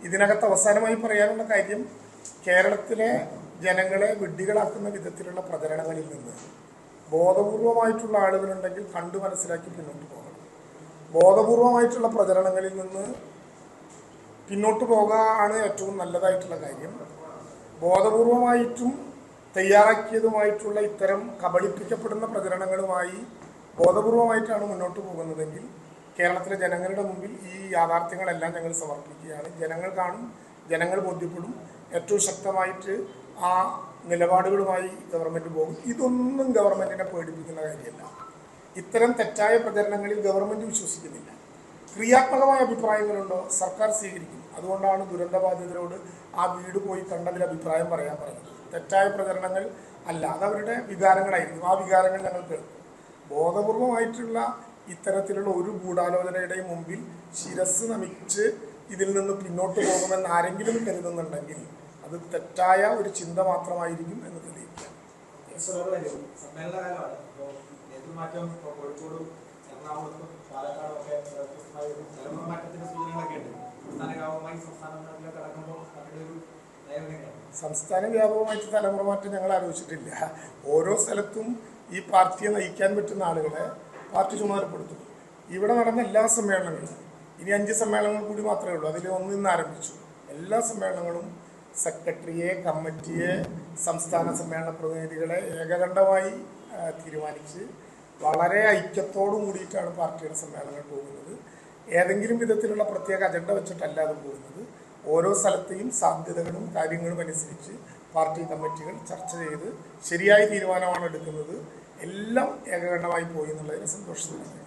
ഇതിനകത്ത് അവസാനമായി പറയാനുള്ള കാര്യം, കേരളത്തിലെ ജനങ്ങളെ വിഡ്ഢികളാക്കുന്ന വിധത്തിലുള്ള പ്രചരണങ്ങളിൽ നിന്ന് ബോധപൂർവമായിട്ടുള്ള ആളുകളുണ്ടെങ്കിൽ കണ്ടു മനസ്സിലാക്കി പിന്നോട്ട് പോകണം. ബോധപൂർവമായിട്ടുള്ള പ്രചരണങ്ങളിൽ നിന്ന് പിന്നോട്ട് പോകുകയാണ് ഏറ്റവും നല്ലതായിട്ടുള്ള കാര്യം. ബോധപൂർവമായിട്ടും തയ്യാറാക്കിയതുമായിട്ടുള്ള ഇത്തരം കബളിപ്പിക്കപ്പെടുന്ന പ്രചരണങ്ങളുമായി ബോധപൂർവമായിട്ടാണ് മുന്നോട്ട് പോകുന്നതെങ്കിൽ കേരളത്തിലെ ജനങ്ങളുടെ മുമ്പിൽ ഈ യാഥാർത്ഥ്യങ്ങളെല്ലാം ഞങ്ങൾ സമർപ്പിക്കുകയാണ്. ജനങ്ങൾ കാണും, ജനങ്ങൾ ബോധ്യപ്പെടും. ഏറ്റവും ശക്തമായിട്ട് ആ നിലപാടുകളുമായി ഗവൺമെൻറ് പോകും. ഇതൊന്നും ഗവൺമെൻറ്റിനെ പേടിപ്പിക്കുന്ന കാര്യമല്ല. ഇത്തരം തെറ്റായ പ്രചരണങ്ങളിൽ ഗവൺമെൻറ് വിശ്വസിക്കുന്നില്ല. ക്രിയാത്മകമായ അഭിപ്രായങ്ങളുണ്ടോ സർക്കാർ സ്വീകരിക്കും. അതുകൊണ്ടാണ് ദുരന്തബാധിതരോട് ആ വീട് പോയി കണ്ടതിൽ അഭിപ്രായം പറയാൻ പറഞ്ഞത്. തെറ്റായ പ്രചരണങ്ങൾ അല്ല, അതവരുടെ വികാരങ്ങളായിരുന്നു. ആ വികാരങ്ങൾ ഞങ്ങൾ കേൾക്കും. ബോധപൂർവമായിട്ടുള്ള ഇത്തരത്തിലുള്ള ഒരു ഗൂഢാലോചനയുടെയും മുമ്പിൽ ശിരസ് നമിച്ച് ഇതിൽ നിന്ന് പിന്നോട്ട് പോകുമെന്ന് ആരെങ്കിലും കരുതുന്നുണ്ടെങ്കിൽ അത് തെറ്റായ ഒരു ചിന്ത മാത്രമായിരിക്കും എന്ന് തെളിയിക്കാം. സമ്മേളനകാലമാണ്. ഇപ്പോൾ നേതൃമാറ്റം കോഴിക്കോടും എറണാകുളത്തും പാലക്കാടും ഒക്കെ തലമുറ മാറ്റത്തിന്റെ സൂചനകളൊക്കെ ഉണ്ട്. സംസ്ഥാന കടക്കുമ്പോൾ അവരുടെ ഒരു നയമെങ്ങനെയാണ്? സംസ്ഥാന വ്യാപകമായിട്ട് തലമുറ മാറ്റം ഞങ്ങൾ ആലോചിച്ചിട്ടില്ല. ഓരോ സ്ഥലത്തും ഈ പാർട്ടിയെ നയിക്കാൻ പറ്റുന്ന ആളുകളെ പാർട്ടി ചുമതലപ്പെടുത്തും. ഇവിടെ നടന്ന എല്ലാ സമ്മേളനങ്ങളും, ഇനി 5 സമ്മേളനങ്ങൾ കൂടി മാത്രമേ ഉള്ളൂ, അതിൽ 1 ഇന്ന് ആരംഭിച്ചു. എല്ലാ സമ്മേളനങ്ങളും സെക്രട്ടറിയെ, കമ്മിറ്റിയെ, സംസ്ഥാന സമ്മേളന പ്രതിനിധികളെ ഏകകണ്ഠമായി തീരുമാനിച്ച് വളരെ ഐക്യത്തോടു കൂടിയിട്ടാണ് പാർട്ടിയുടെ സമ്മേളനങ്ങൾ പോകുന്നത്. ഏതെങ്കിലും വിധത്തിലുള്ള പ്രത്യേക അജണ്ട വെച്ചിട്ടല്ലാതെ പോകുന്നത്. ഓരോ സ്ഥലത്തെയും സാധ്യതകളും കാര്യങ്ങളും അനുസരിച്ച് പാർട്ടി കമ്മിറ്റികൾ ചർച്ച ചെയ്ത് ശരിയായ തീരുമാനമാണ് എടുക്കുന്നത്. എല്ലാം ഏകകണ്ഠമായി പോയി എന്നുള്ളതിന് സന്തോഷത്തിലാണ്.